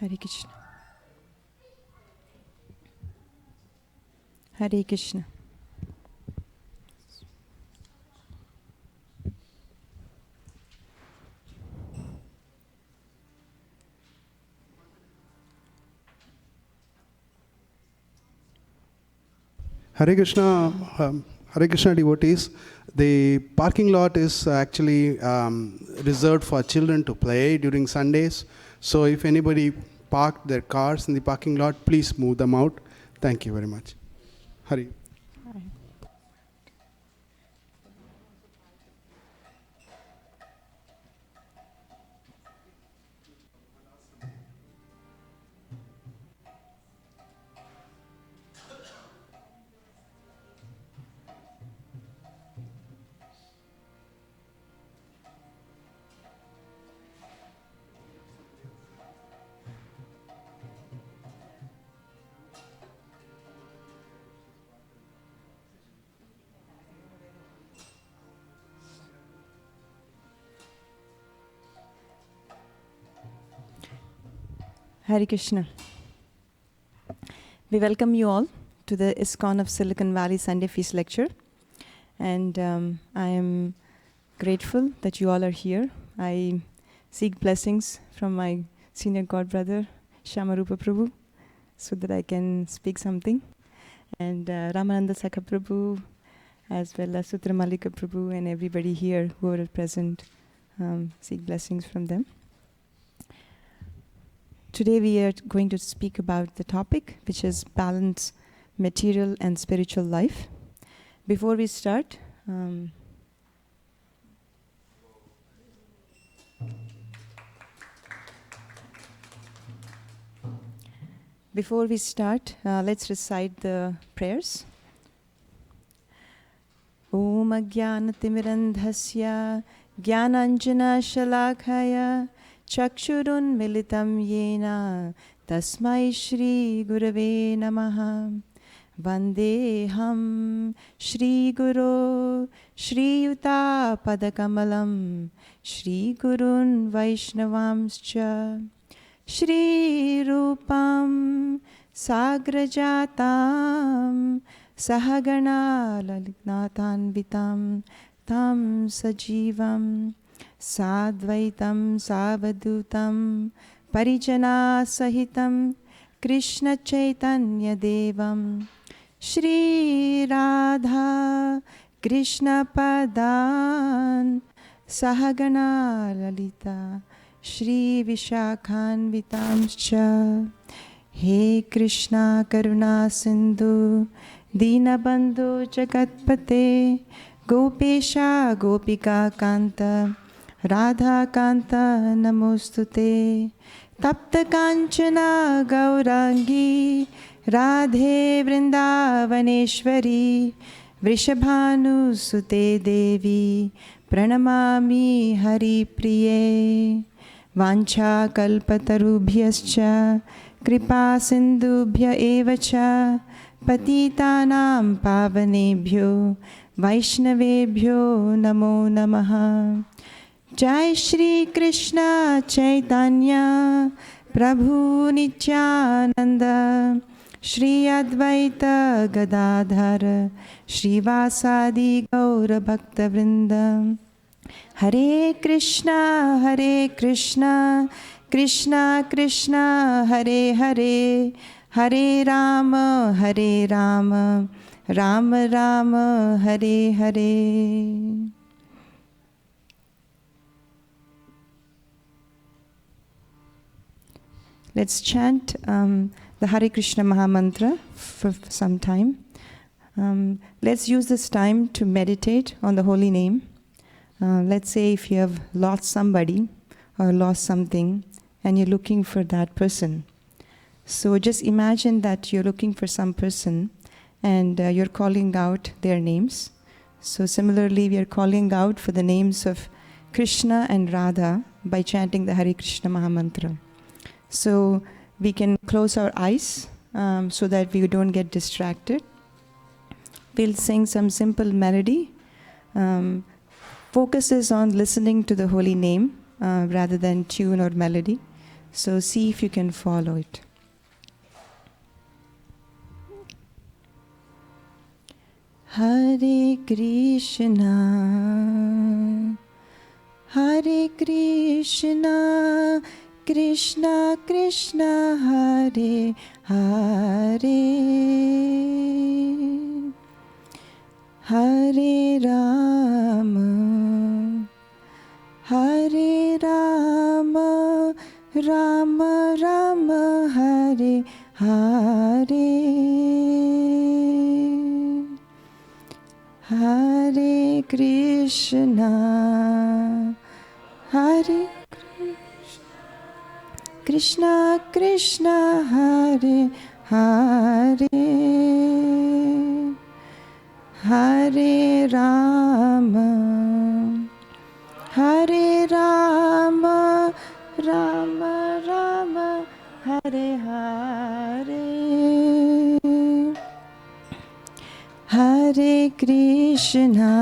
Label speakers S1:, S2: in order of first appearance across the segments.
S1: Hare Krishna. Hare Krishna.
S2: Hare Krishna, Hare Krishna devotees. The parking lot is actually reserved for children to play during Sundays. So if anybody parked their cars in the parking lot, please move them out. Thank you very much. Hari.
S1: Hare Krishna. We welcome you all to the ISKCON of Silicon Valley Sunday Feast Lecture. And I am grateful that you all are here. I seek blessings from my senior god brother, Shamarupa Prabhu, so that I can speak something. And Ramananda Sakha Prabhu, as well as Sutra Malika Prabhu, and everybody here who are present, seek blessings from them. Today we are going to speak about the topic, which is balance material and spiritual life. Before we start, let's recite the prayers. Om Ajnanatimmirandhasya Jnananjana Shalakaya Chakshurun Militam Yena Tasmai Shri Gurave Namaha Vandeham Shri Guru Shri Yuta Padakamalam Shri Gurun Vaishnavamscha Shri Rupam Sagrajatam Sahagana Lalitnatanvitam Tam Sajivam Sadvaitam Savadutam Parijana Sahitam Krishna Chaitanya Devam Shri Radha Krishna Padan Sahagana Lalita Shri Vishakhanvitamscha He Krishna Karuna Sindhu Dinabandhu Jagatpate Gopesha Gopika Kanta Radha Kanta Namostute Tapta Kanchana Gaurangi Radhe Vrindavaneshwari Vrishabhanu Sute Devi Pranamami Hari Priye Vancha Kalpatarubhyascha Kripa Sindhubhya Evacha Patitanam Pavanebhyo Vaishnavebhyo Namo Namaha Jai Shri Krishna Chaitanya Prabhu Nityananda Shri Advaita Gadadhar Shri Vasadi Gaura Bhakta Vrinda Hare Krishna Krishna Krishna Hare Hare Hare Rama Rama Rama Hare Hare. Let's chant the Hare Krishna Mahamantra for some time. Let's use this time to meditate on the holy name. Let's say if you have lost somebody or lost something and you're looking for that person. So just imagine that you're looking for some person and you're calling out their names. So similarly, we are calling out for the names of Krishna and Radha by chanting the Hare Krishna Mahamantra. So we can close our eyes so that we don't get distracted. We'll sing some simple melody. Focus is on listening to the holy name rather than tune or melody. So see if you can follow it. Hare Krishna, Hare Krishna, Krishna Krishna, Hare Hare, Hare Rama, Hare Rama, Rama Rama, Hare Hare, Hare Krishna, Hare Krishna Krishna, Hare Hare, Hare Rama, Hare Rama, Rama Rama, Hare Hare, Hare Krishna,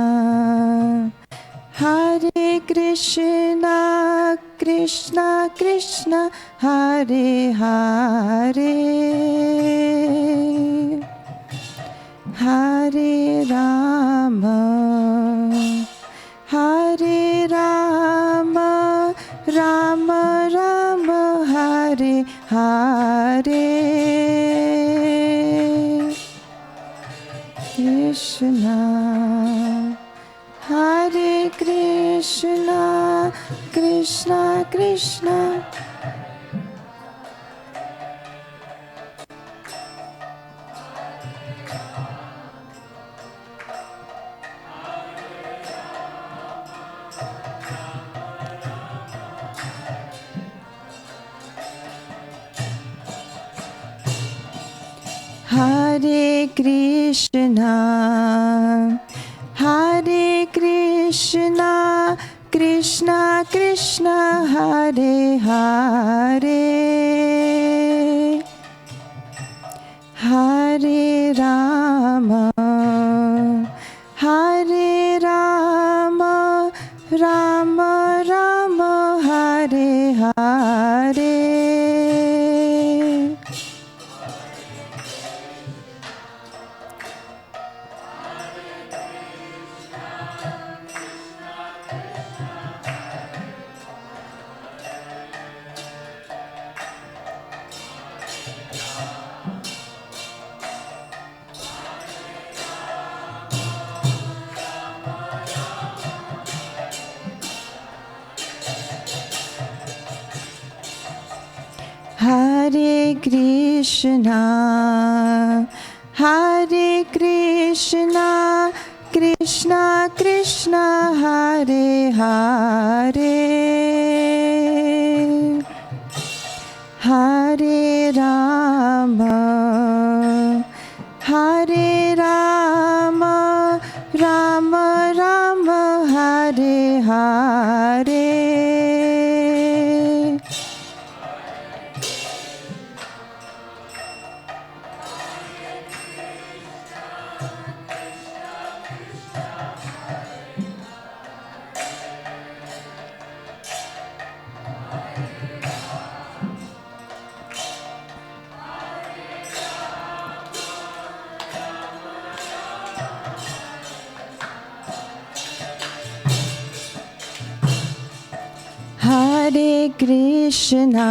S1: Hare Krishna, Krishna Krishna, Hare Hare, Hare Rama, Hare Rama, Rama Rama, Hare Hare, Krishna, Hare Krishna, Krishna Krishna, Hare Krishna, Hare Krishna, Krishna Krishna, Hare Hare, Hare Rama, Hare Rama, Rama Rama, Hare Hare, Hare Krishna, Hare Krishna, Krishna Krishna, Hare Hare, Hare Rama, Hare Rama, Rama Rama, Hare Hare, Hare Krishna,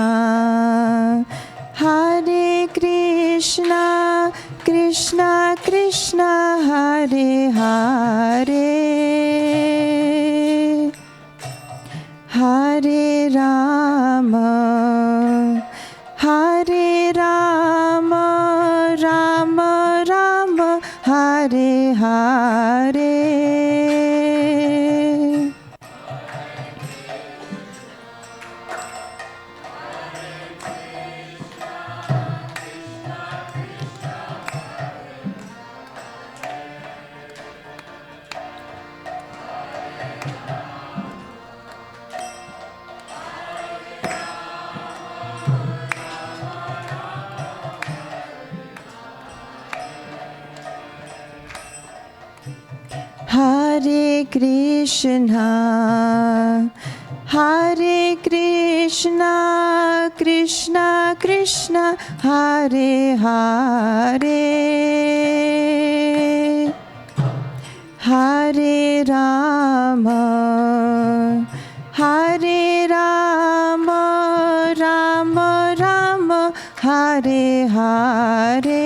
S1: Hare Krishna, Krishna Krishna, Hare Hare, Hare Rama, Hare Rama, Rama Rama, Hare Hare, Krishna, Hare Krishna, Krishna Krishna, Hare Hare, Hare Rama, Hare Rama, Rama Rama, Hare Hare.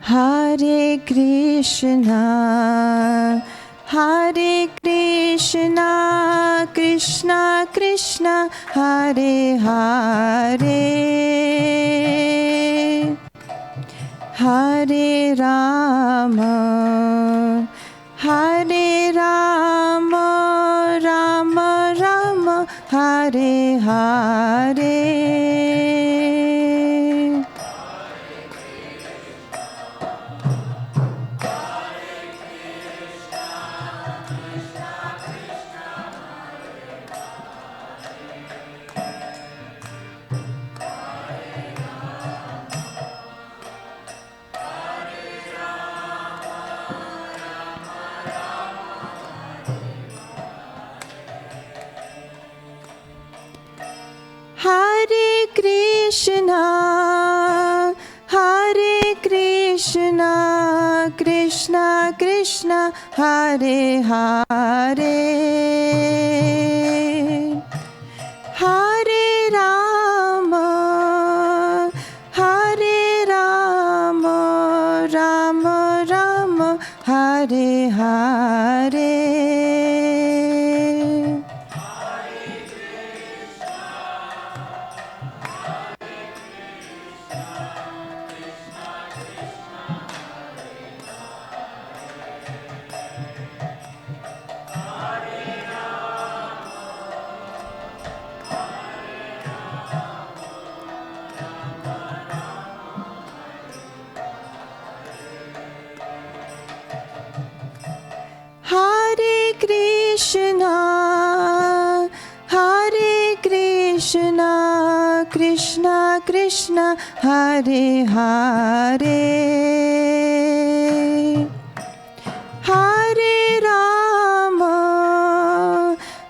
S1: Hare Krishna, Hare Krishna, Krishna Krishna, Hare Hare, Hare Rama, Hare Rama, Rama Rama, Hare Hare. Hare Krishna, Hare Krishna, Krishna Krishna, Hare Hare, Hare Rama, Hare Rama, Rama Rama, Hare Hare. Hare Krishna, Hare Krishna, Krishna Krishna, Hare Hare, Hare Rama,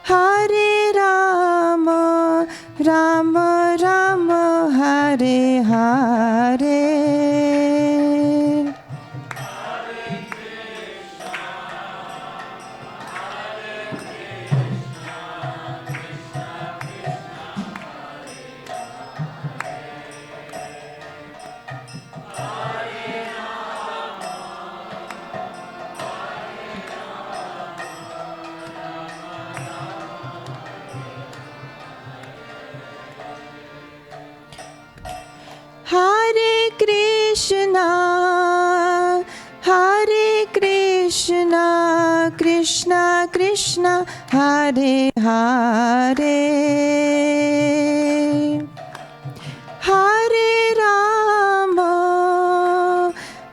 S1: Hare Rama, Rama Rama, Hare Hare. Hare Krishna, Hare Krishna, Krishna Krishna, Hare Hare, Hare Rama,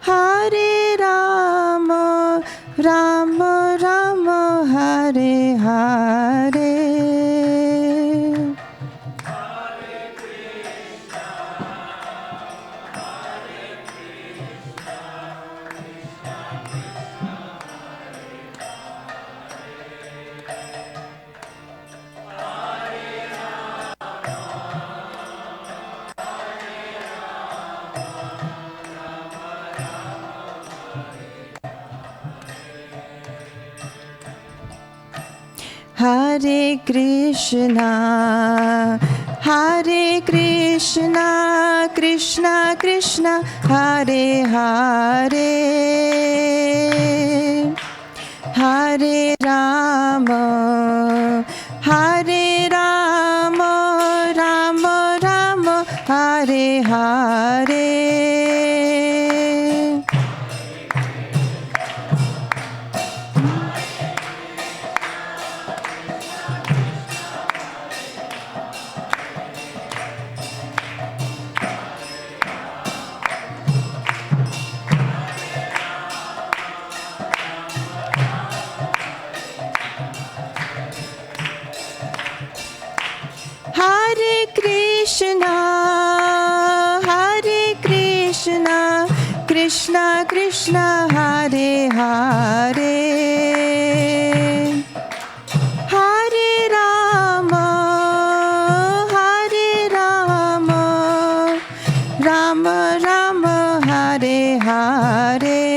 S1: Hare Rama, Rama Rama, Hare Hare. Hare Krishna, Hare Krishna, Krishna Krishna, Hare Hare, Hare Rama, Hare Rama, Rama Rama, Hare Hare. Krishna, Hare Krishna, Krishna Krishna, Hare Hare, Hare Rama, Hare Rama, Rama Rama, Hare Hare.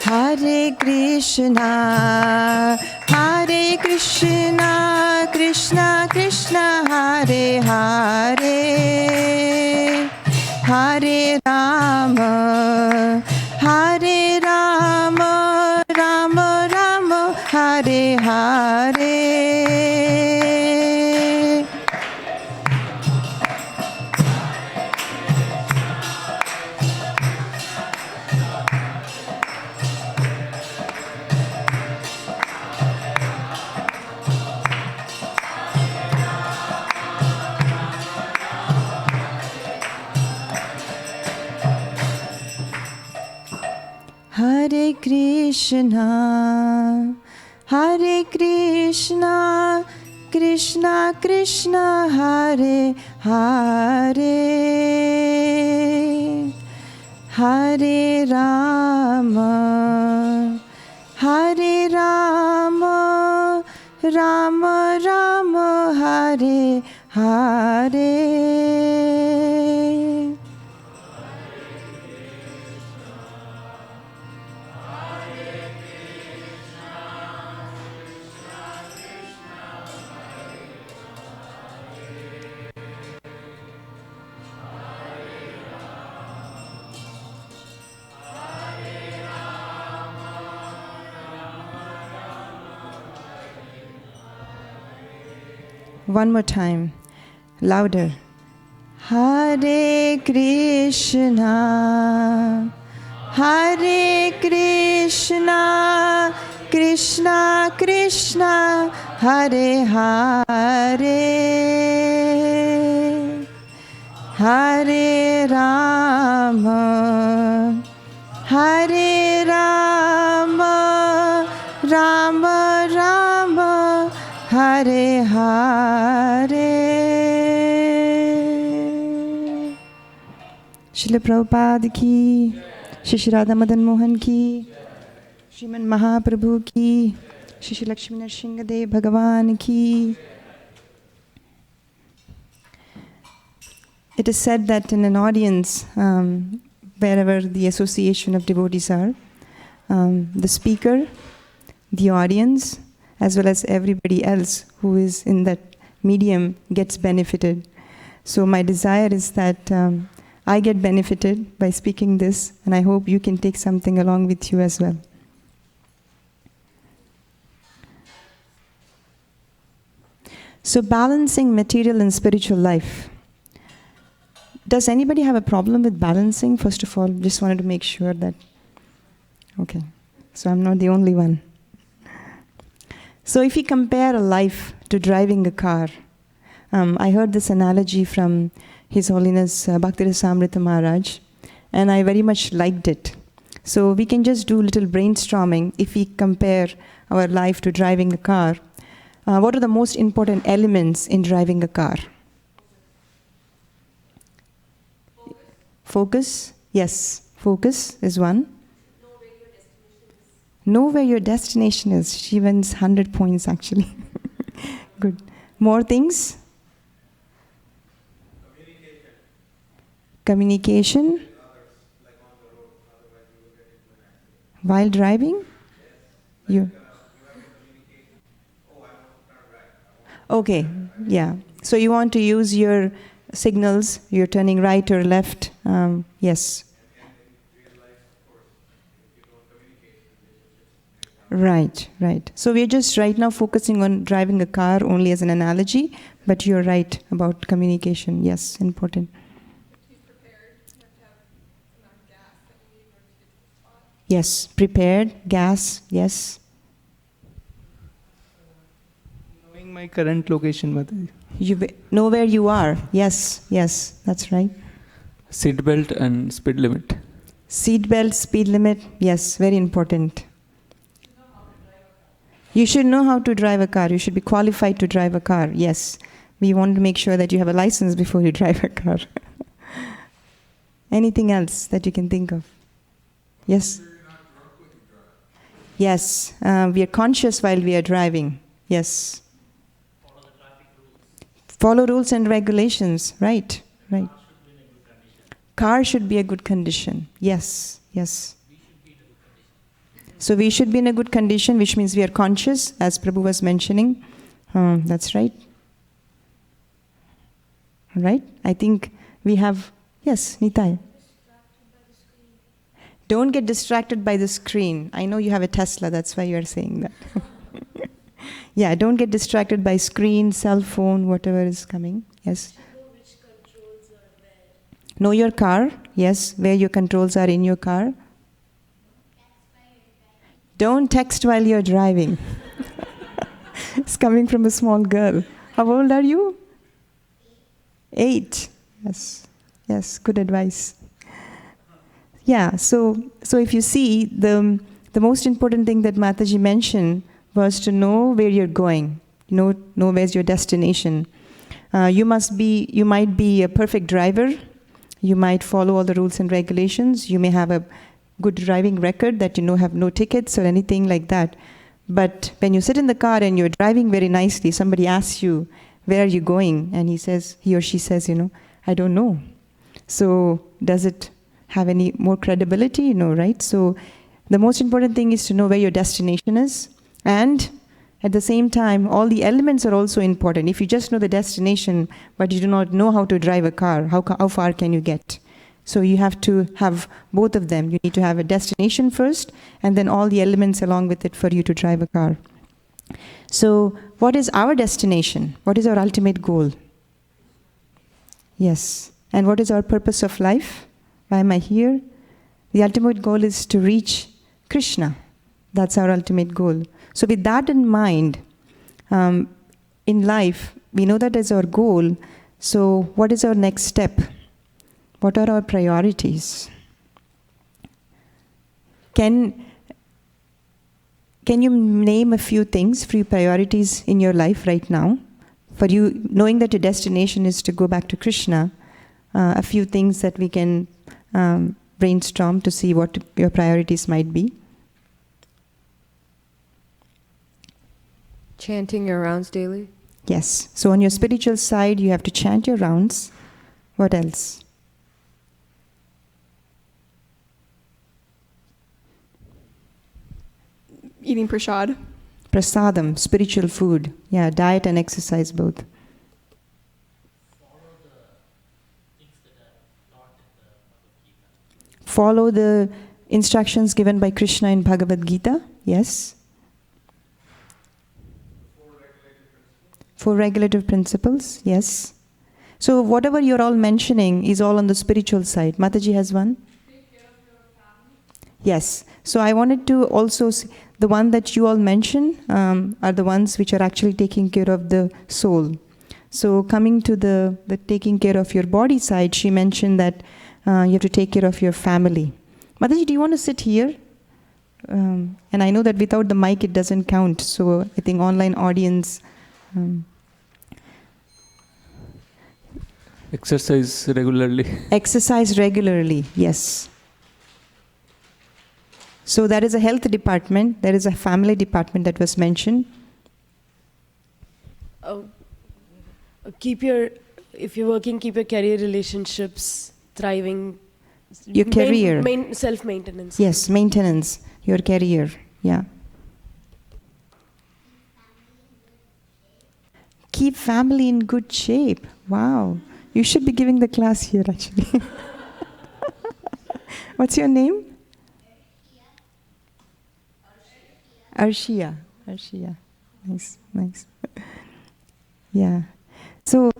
S1: Hare Krishna, Hare Krishna, Krishna Krishna, Hare Hare, Hare Rama, Hare Rama, Rama Rama, Hare Hare. Hare Krishna, Hare Krishna, Krishna Krishna, Hare Hare, Hare Rama, Hare Rama, Rama Rama, Hare Hare. One more time, louder. Hare Krishna, Hare Krishna, Krishna Krishna, Hare Hare, Hare Rama, Hare Rama, Rama Rama, Hare Hare. Srila Prabhupada ki, Shri Shri Radha Madan Mohan ki, Sriman Mahaprabhu ki, Shri Shri Lakshmi Nrsimhadev Bhagavan ki. It is said that in an audience, wherever the association of devotees are, the speaker, the audience, as well as everybody else who is in that medium gets benefited. So my desire is that I get benefited by speaking this, and I hope you can take something along with you as well. So balancing material and spiritual life. Does anybody have a problem with balancing? First of all, just wanted to make sure that, okay, so I'm not the only one. So if you compare a life to driving a car, I heard this analogy from His Holiness Bhakti-Rasamrita Maharaj, and I very much liked it. So we can just do a little brainstorming. If we compare our life to driving a car, what are the most important elements in driving a car? Focus? Yes, focus is one. Know where your destination is. She wins 100 points actually. Good. More things? Communication. While driving? You. Okay, yeah. So you want to use your signals, you're turning right or left. Yes. Right, right. So we're just right now focusing on driving a car only as an analogy, but you're right about communication. Yes, important. Yes. Prepared. Gas. Yes.
S3: Knowing my current location, Mataji.
S1: You know where you are. Yes. Yes. That's right.
S3: Seat belt and speed limit.
S1: Seat belt, speed limit. Yes. Very important. You should know how to drive a car. You should be qualified to drive a car. Yes. We want to make sure that you have a license before you drive a car. Anything else that you can think of? Yes? Yes. We are conscious while we are driving. Yes. Follow rules and regulations. Right. Right. Car should be a good condition. Yes. Yes. So we should be in a good condition, which means we are conscious, as Prabhu was mentioning. That's right. Right? I think we have, yes, Nitai. Don't get distracted by the screen. I know you have a Tesla, that's why you are saying that. Yeah, don't get distracted by screen, cell phone, whatever is coming. Yes.
S4: Know which controls are where.
S1: Know your car. Yes, where your controls are in your car. Don't text while you're driving. It's coming from a small girl. How old are you? 8. Yes. Yes, good advice. Yeah, so if you see, the most important thing that Mataji mentioned was to know where you're going. Know where's your destination. You might be a perfect driver. You might follow all the rules and regulations. You may have a good driving record that have no tickets or anything like that. But when you sit in the car and you're driving very nicely, somebody asks you, where are you going? And he or she says, I don't know. So does it have any more credibility? No, right? So the most important thing is to know where your destination is. And at the same time, all the elements are also important. If you just know the destination, but you do not know how to drive a car, how far can you get? So you have to have both of them. You need to have a destination first, and then all the elements along with it for you to drive a car. So what is our destination? What is our ultimate goal? Yes. And what is our purpose of life? Why am I here? The ultimate goal is to reach Krishna. That's our ultimate goal. So with that in mind, in life, we know that is our goal. So what is our next step? What are our priorities? Can you name a few things, few priorities in your life right now? For you, knowing that your destination is to go back to Krishna, a few things that we can brainstorm to see what your priorities might be.
S4: Chanting your rounds daily?
S1: Yes. So on your spiritual side, you have to chant your rounds. What else?
S5: Eating prasad.
S1: Prasadam, spiritual food. Yeah, diet and exercise both. Follow the instructions given by Krishna in Bhagavad Gita. Yes. 4 regulative principles. Yes. So whatever you're all mentioning is all on the spiritual side. Mataji has one.
S5: Take care of your family.
S1: Yes. So I wanted to also the one that you all mentioned are the ones which are actually taking care of the soul. So coming to the taking care of your body side, she mentioned that you have to take care of your family. Mataji, do you want to sit here? And I know that without the mic it doesn't count. So I think online audience.
S3: Exercise regularly.
S1: Exercise regularly, yes. So there is a health department, there is a family department that was mentioned.
S6: If you're working, keep your career relationships thriving.
S1: Your career.
S6: Self-maintenance.
S1: Yes, maintenance, your career, yeah. Keep family in good shape. Wow. You should be giving the class here, actually. What's your name? Arshia. Nice. Yeah. So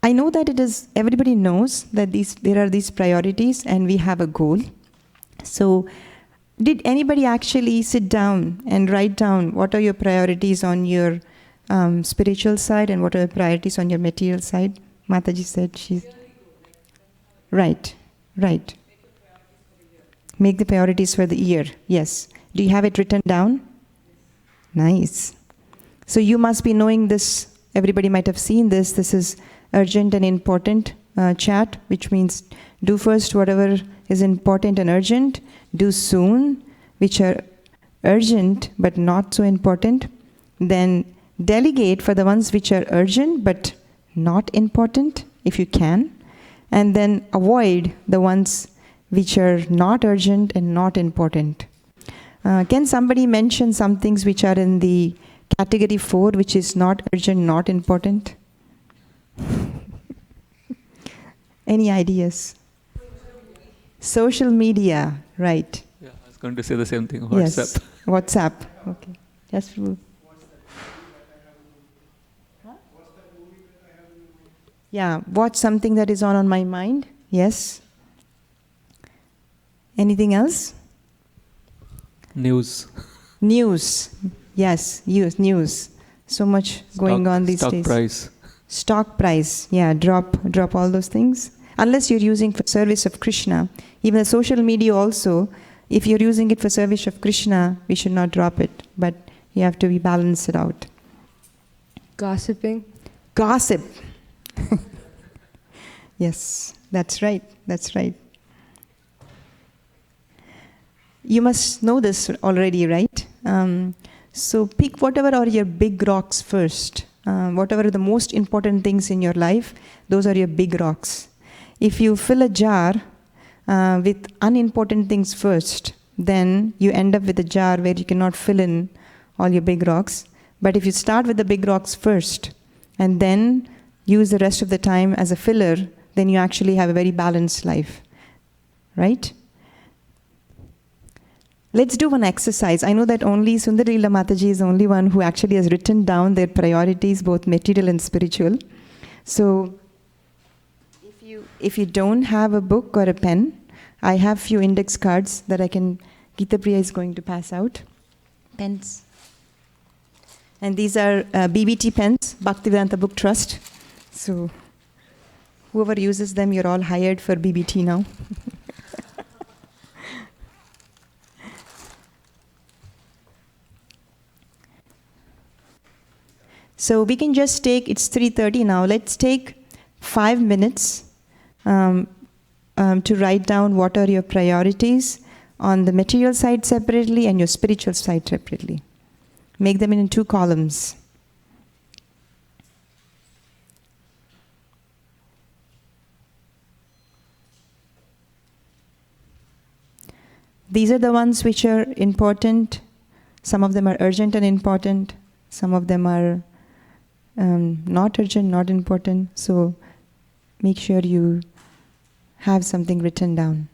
S1: I know that everybody knows that there are these priorities and we have a goal. So Did anybody actually sit down and write down what are your priorities on your spiritual side and what are the priorities on your material side? Mataji said she's... Right, right. Make the priorities for the year, yes. Do you have it written down? Nice. So you must be knowing this. Everybody might have seen this. This is urgent and important chat, which means do first whatever is important and urgent. Do soon, which are urgent but not so important. Then delegate for the ones which are urgent but not important, if you can. And then avoid the ones which are not urgent and not important. Can somebody mention some things which are in the category 4, which is not urgent, not important? Any ideas? Social media, right.
S3: Yeah, I was going to say the same thing. WhatsApp.
S1: Yes, WhatsApp. Okay. Just yeah, watch something that is on my mind. Yes. Anything else?
S3: News.
S1: News. Yes, news. So much going on these days.
S3: Stock price.
S1: Stock price. Yeah, drop all those things. Unless you're using for service of Krishna. Even the social media also, if you're using it for service of Krishna, we should not drop it. But you have to be balanced out.
S4: Gossiping?
S1: Gossip. Yes, that's right. That's right. You must know this already, right? So pick whatever are your big rocks first. Whatever are the most important things in your life, those are your big rocks. If you fill a jar with unimportant things first, then you end up with a jar where you cannot fill in all your big rocks. But if you start with the big rocks first, and then use the rest of the time as a filler, then you actually have a very balanced life, right? Let's do one exercise. I know that only Sundarila Mataji is the only one who actually has written down their priorities, both material and spiritual. So if you don't have a book or a pen, I have few index cards that Gita Priya is going to pass out. Pens. And these are BBT pens, Bhaktivedanta Book Trust. So whoever uses them, you're all hired for BBT now. So we can just take, it's 3:30 now, let's take 5 minutes to write down what are your priorities on the material side separately and your spiritual side separately. Make them in 2 columns. These are the ones which are important. Some of them are urgent and important. Some of them are not urgent, not important. So make sure you have something written down.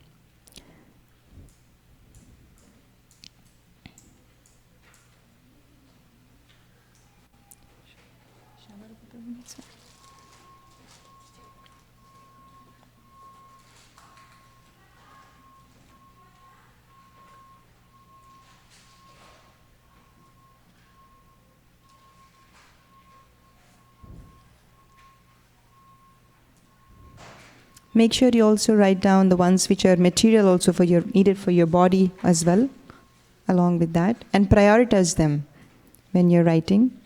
S1: Make sure you also write down the ones which are material also needed for your body as well, along with that, and prioritize them when you're writing.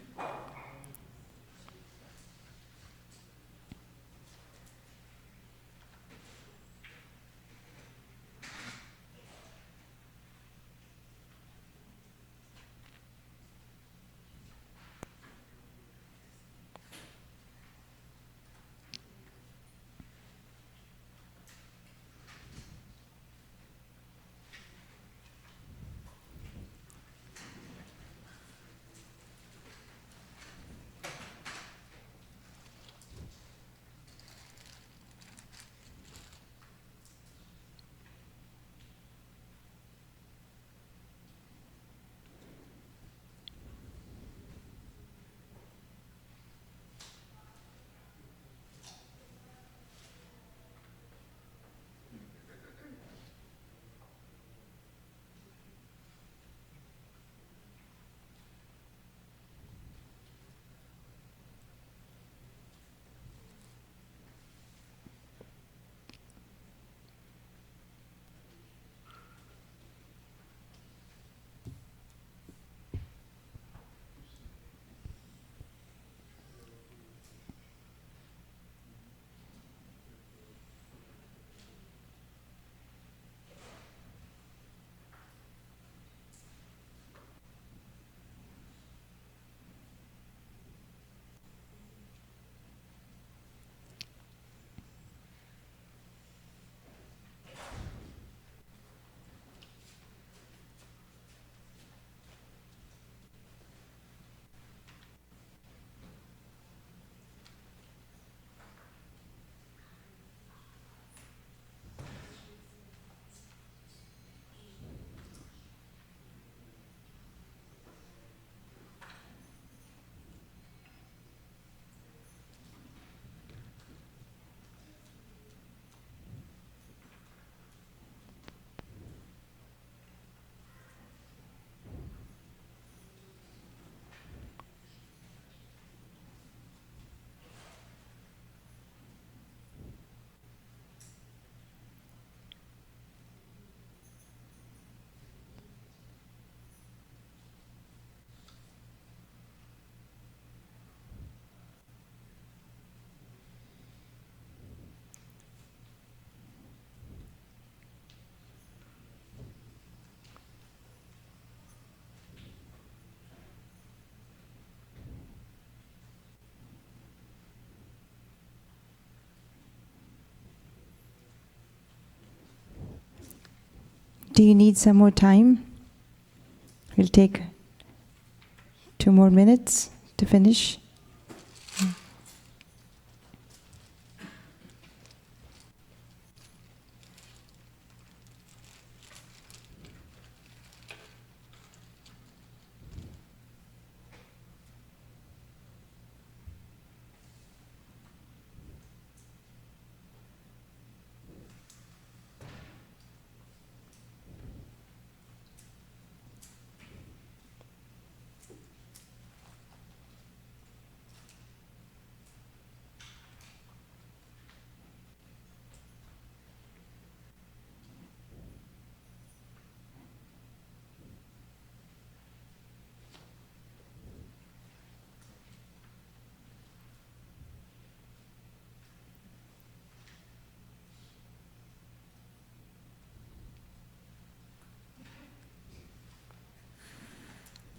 S1: Do you need some more time? We'll take 2 more minutes to finish.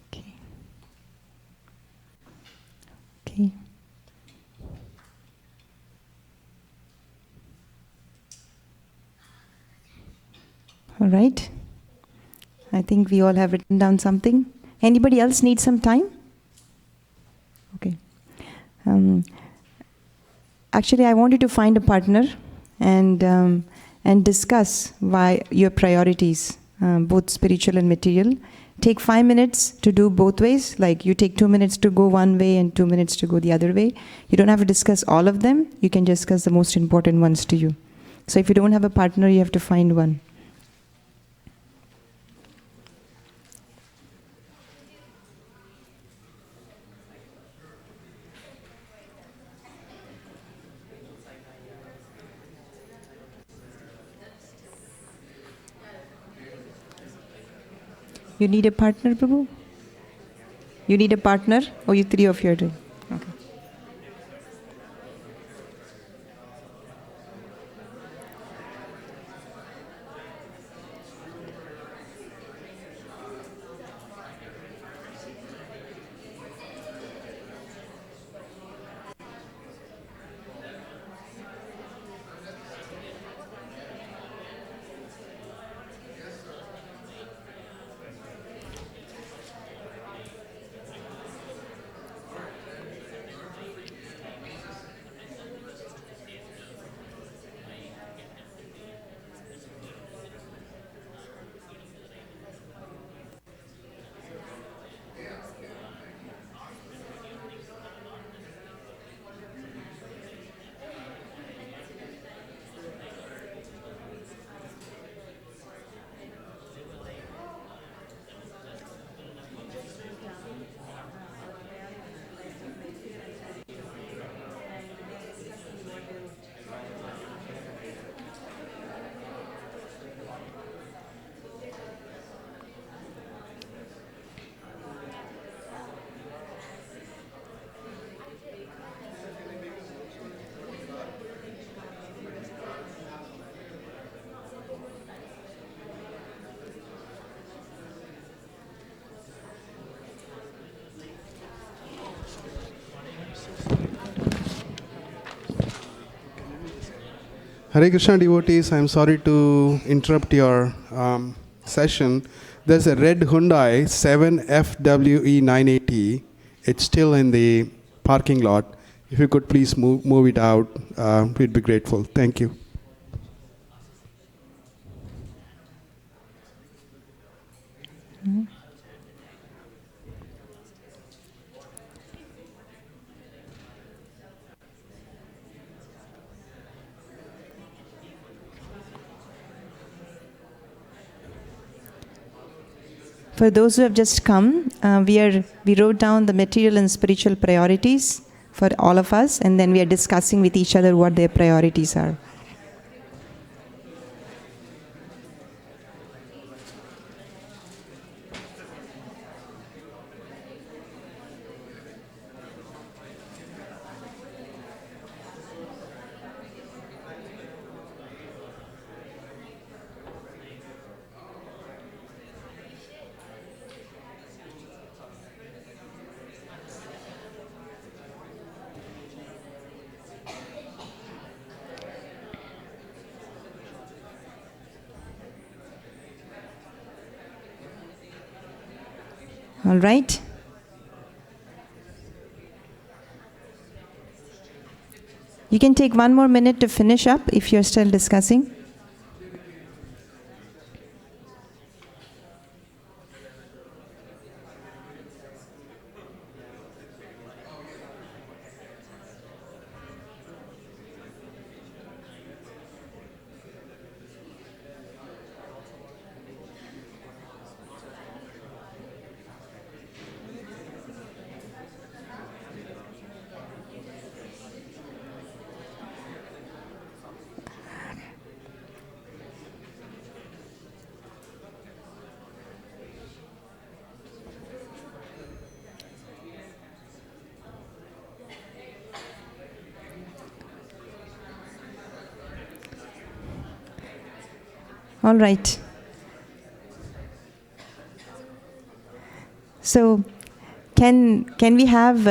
S1: Okay. Okay. All right. I think we all have written down something. Anybody else need some time? Okay. Actually, I want you to find a partner and discuss why your priorities, both spiritual and material. Take 5 minutes to do both ways. Like you take 2 minutes to go one way and 2 minutes to go the other way. You don't have to discuss all of them. You can discuss the most important ones to you. So if you don't have a partner, you have to find one. You need a partner, Prabhu? You need a partner, or you 3 of you are doing? Okay.
S2: Hare Krishna devotees, I'm sorry to interrupt your session. There's a red Hyundai 7FWE 980. It's still in the parking lot. If you could please move it out, we'd be grateful. Thank you.
S1: For those who have just come, we wrote down the material and spiritual priorities for all of us, and then we are discussing with each other what their priorities are. All right? You can take 1 more minute to finish up if you're still discussing. All right. So, can we have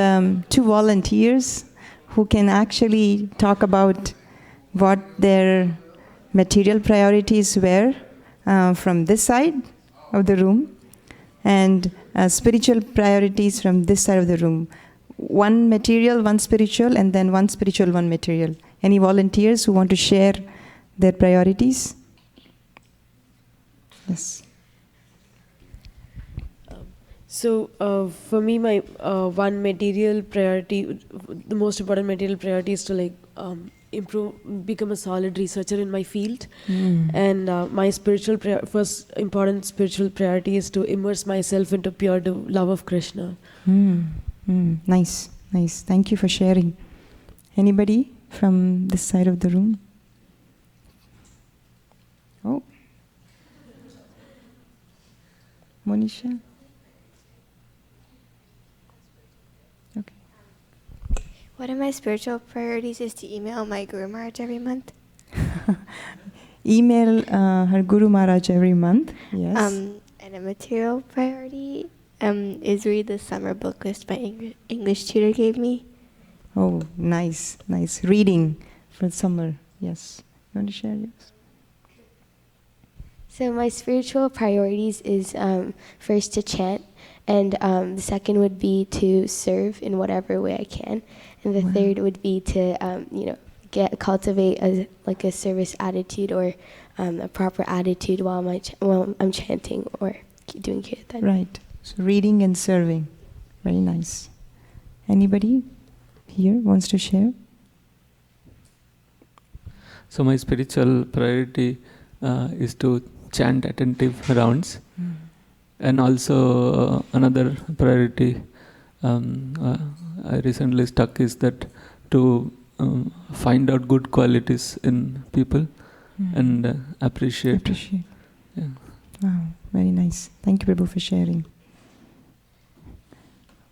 S1: 2 volunteers who can actually talk about what their material priorities were from this side of the room, and spiritual priorities from this side of the room? 1 material, 1 spiritual, and then 1 spiritual, 1 material. Any volunteers who want to share their priorities? Yes.
S6: So for me, my one material priority, the most important material priority is to improve, become a solid researcher in my field. And my first important spiritual priority is to immerse myself into pure love of Krishna.
S1: Nice, nice. Thank you for sharing. Anybody from this side of the room? Oh. Monisha? Okay.
S7: One of my spiritual priorities is to email my Guru Maharaj every month.
S1: Email her Guru Maharaj every month, yes.
S7: And a material priority is read the summer book list my English tutor gave me.
S1: Oh, nice, nice. Reading for summer, yes. You want to share yours?
S8: So my spiritual priorities is first to chant, and the second would be to serve in whatever way I can, and the third would be to cultivate a service attitude or a proper attitude while I'm chanting or doing kirtan.
S1: Right. So reading and serving, very nice. Anybody here wants to share?
S3: So my spiritual priority is to chant attentive rounds, and also another priority I recently stuck is that to find out good qualities in people and appreciate. Yeah.
S1: Wow, very nice. Thank you, Prabhu, for sharing.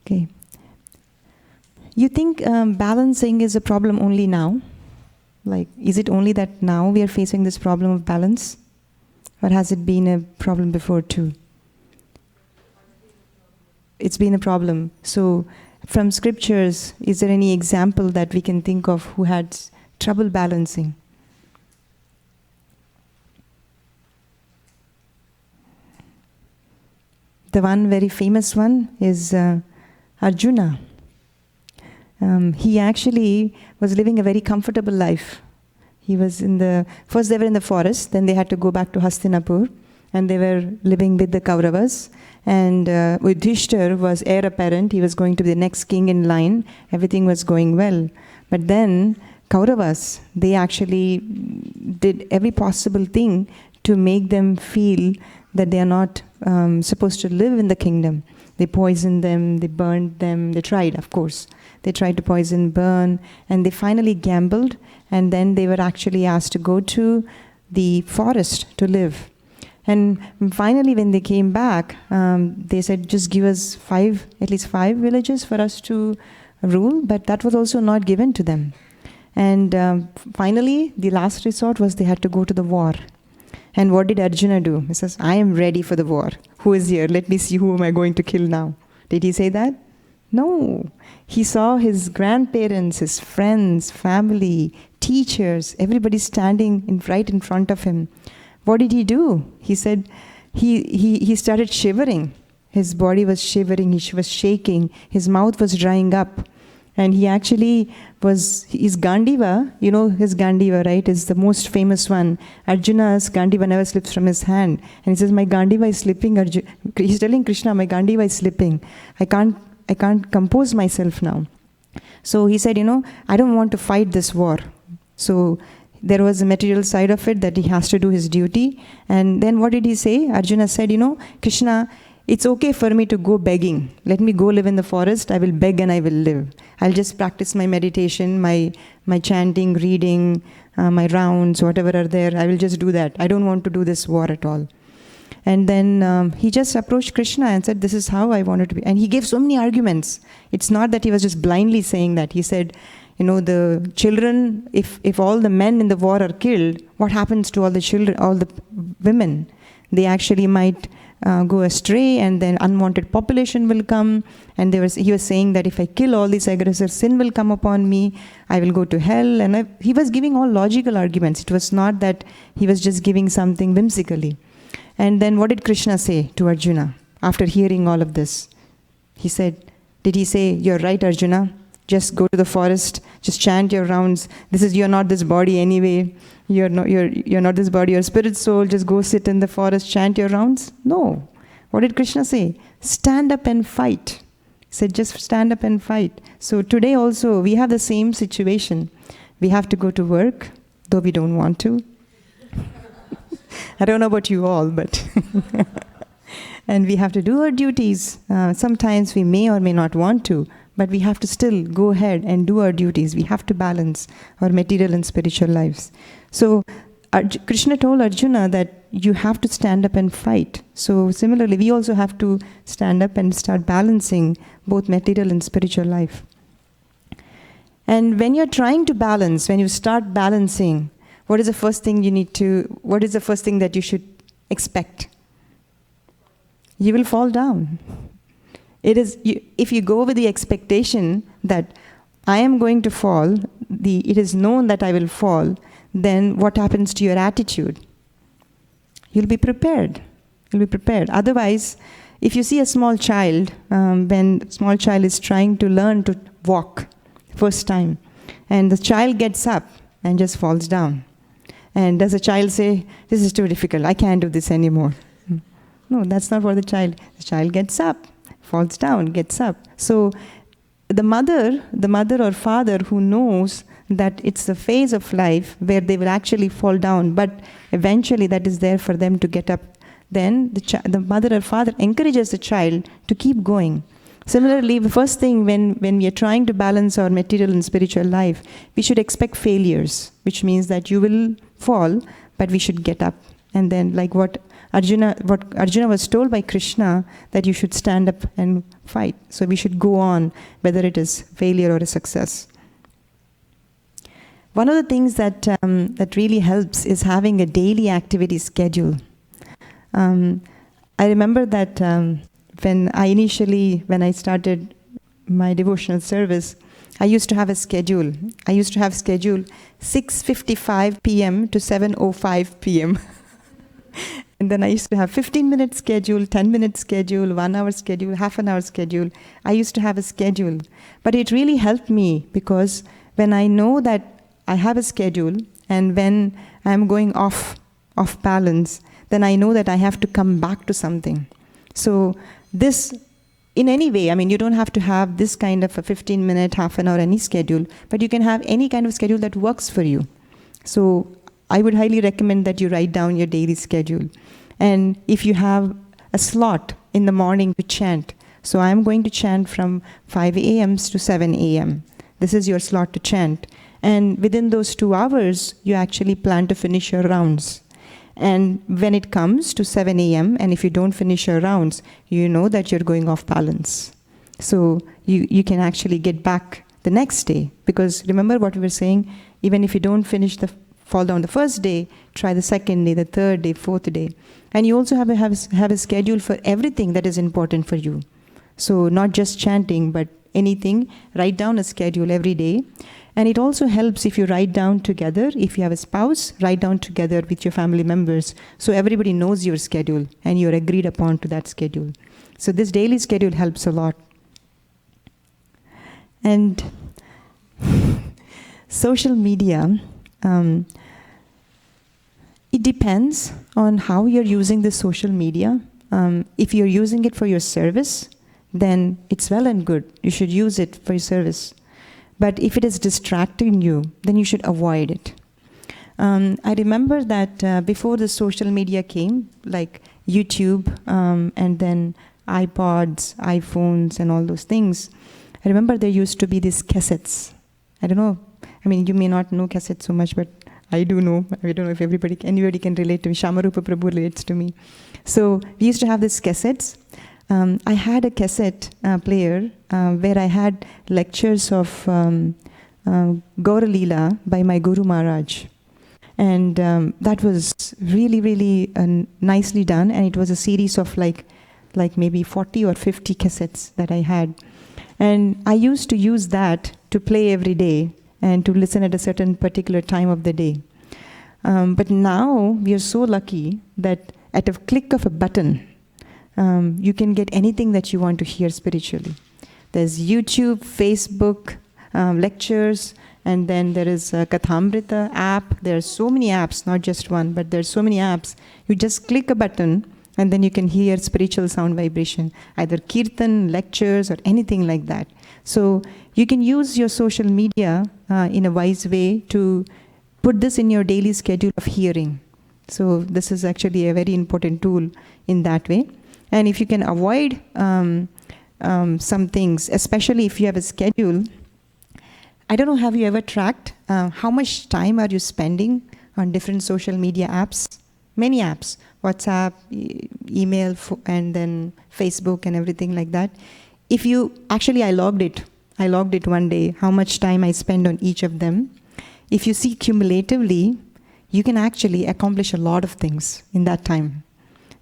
S1: Okay. You think balancing is a problem only now? Like, is it only that now we are facing this problem of balance? Or has it been a problem before too? It's been a problem. So, from scriptures, is there any example that we can think of who had trouble balancing? The one very famous one is Arjuna. He actually was living a very comfortable life. He was first they were in the forest, then they had to go back to Hastinapur, and they were living with the Kauravas. And Yudhishthir was heir apparent, he was going to be the next king in line, everything was going well. But then Kauravas, they actually did every possible thing to make them feel that they are not supposed to live in the kingdom. They poisoned them, they burned them, they tried, of course. They tried to poison, burn, and they finally gambled, and then they were actually asked to go to the forest to live. And finally, when they came back, they said, just give us at least five villages for us to rule, but that was also not given to them. And finally, the last resort was they had to go to the war. And what did Arjuna do? He says, I am ready for the war. Who is here? Let me see who am I going to kill now. Did he say that? No. He saw his grandparents, his friends, family, teachers, everybody standing right in front of him. What did he do? He said, he started shivering. his body was shivering, he was shaking, his mouth was drying up. And he actually his Gandiva, you know his Gandiva, right, is the most famous one. Arjuna's Gandiva never slips from his hand. And he says, my Gandiva is slipping. He's telling Krishna, my Gandiva is slipping. I can't compose myself now. So he said, I don't want to fight this war. So there was a material side of it that he has to do his duty. And then what did he say? Arjuna said, Krishna, it's okay for me to go begging. Let me go live in the forest. I will beg and I will live. I'll just practice my meditation, my chanting, reading, my rounds, whatever are there. I will just do that. I don't want to do this war at all. And then he just approached Krishna and said, this is how I want it to be. And he gave so many arguments. It's not that he was just blindly saying that. He said, the children, if all the men in the war are killed, what happens to all the children, all the women? They actually might go astray, and then unwanted population will come. And he was saying that if I kill all these aggressors, sin will come upon me, I will go to hell. And he was giving all logical arguments. It was not that he was just giving something whimsically. And then what did Krishna say to Arjuna after hearing all of this? Did he say, you're right, Arjuna, just go to the forest, just chant your rounds. You're not this body anyway. You're not this body, you're spirit soul, just go sit in the forest, chant your rounds. No. What did Krishna say? Stand up and fight. He said, just stand up and fight. So today also, we have the same situation. We have to go to work, though we don't want to. I don't know about you all, but... And we have to do our duties. Sometimes we may or may not want to, but we have to still go ahead and do our duties. We have to balance our material and spiritual lives. So Krishna told Arjuna that you have to stand up and fight. So similarly, we also have to stand up and start balancing both material and spiritual life. And when you're trying to balance, when you start balancing, what is the first thing that you should expect? You will fall down. If you go with the expectation that I am going to fall, it is known that I will fall, then what happens to your attitude? You'll be prepared. Otherwise, if you see a small child, when a small child is trying to learn to walk first time, and the child gets up and just falls down. And does the child say, this is too difficult, I can't do this anymore? No, that's not what the child gets up, falls down, gets up. So the mother or father who knows that it's a phase of life where they will actually fall down, but eventually that is there for them to get up, then the mother or father encourages the child to keep going. Similarly, the first thing when we are trying to balance our material and spiritual life, we should expect failures, which means that you will fall, but we should get up. And then like what Arjuna was told by Krishna, that you should stand up and fight. So we should go on, whether it is failure or a success. One of the things that really helps is having a daily activity schedule. I remember that when I started my devotional service, I used to have a schedule. I used to have schedule 6:55 p.m. to 7:05 p.m. And then I used to have 15-minute schedule, 10-minute schedule, 1 hour schedule, half an hour schedule. I used to have a schedule. But it really helped me because when I know that I have a schedule and when I'm going off balance, then I know that I have to come back to something. So this, in any way, you don't have to have this kind of a 15-minute, half an hour, any schedule, but you can have any kind of schedule that works for you. So I would highly recommend that you write down your daily schedule. And if you have a slot in the morning to chant, so I'm going to chant from 5 a.m. to 7 a.m. This is your slot to chant. And within those 2 hours, you actually plan to finish your rounds. And when it comes to 7 a.m., and if you don't finish your rounds, you know that you're going off balance. So you can actually get back the next day. Because remember what we were saying, even if you don't fall down the first day, try the second day, the third day, fourth day. And you also have a schedule for everything that is important for you. So not just chanting, but anything, write down a schedule every day. And it also helps if you write down together. If you have a spouse, write down together with your family members. So everybody knows your schedule and you're agreed upon to that schedule. So this daily schedule helps a lot. And social media, it depends on how you're using the social media. If you're using it for your service, then it's well and good. You should use it for your service. But if it is distracting you, then you should avoid it. I remember that before the social media came, like YouTube and then iPods, iPhones and all those things, I remember there used to be these cassettes. I don't know, I mean, you may not know cassettes so much, but I do know. I don't know if anybody can relate to me. Shamarupa Prabhu relates to me. So we used to have these cassettes. I had a cassette player where I had lectures of Gaura Leela by my Guru Maharaj. And that was really, really nicely done. And it was a series of like maybe 40 or 50 cassettes that I had. And I used to use that to play every day and to listen at a certain particular time of the day. But now we are so lucky that at a click of a button, you can get anything that you want to hear spiritually. There's YouTube, Facebook, lectures, and then there is a Kathamrita app. There are so many apps, not just one, but there's so many apps. You just click a button, and then you can hear spiritual sound vibration, either kirtan, lectures, or anything like that. So you can use your social media in a wise way to put this in your daily schedule of hearing. So this is actually a very important tool in that way. And if you can avoid some things, especially if you have a schedule, I don't know, have you ever tracked how much time are you spending on different social media apps? Many apps, WhatsApp, email, and then Facebook and everything like that. If you, actually I logged it one day, how much time I spend on each of them. If you see cumulatively, you can actually accomplish a lot of things in that time.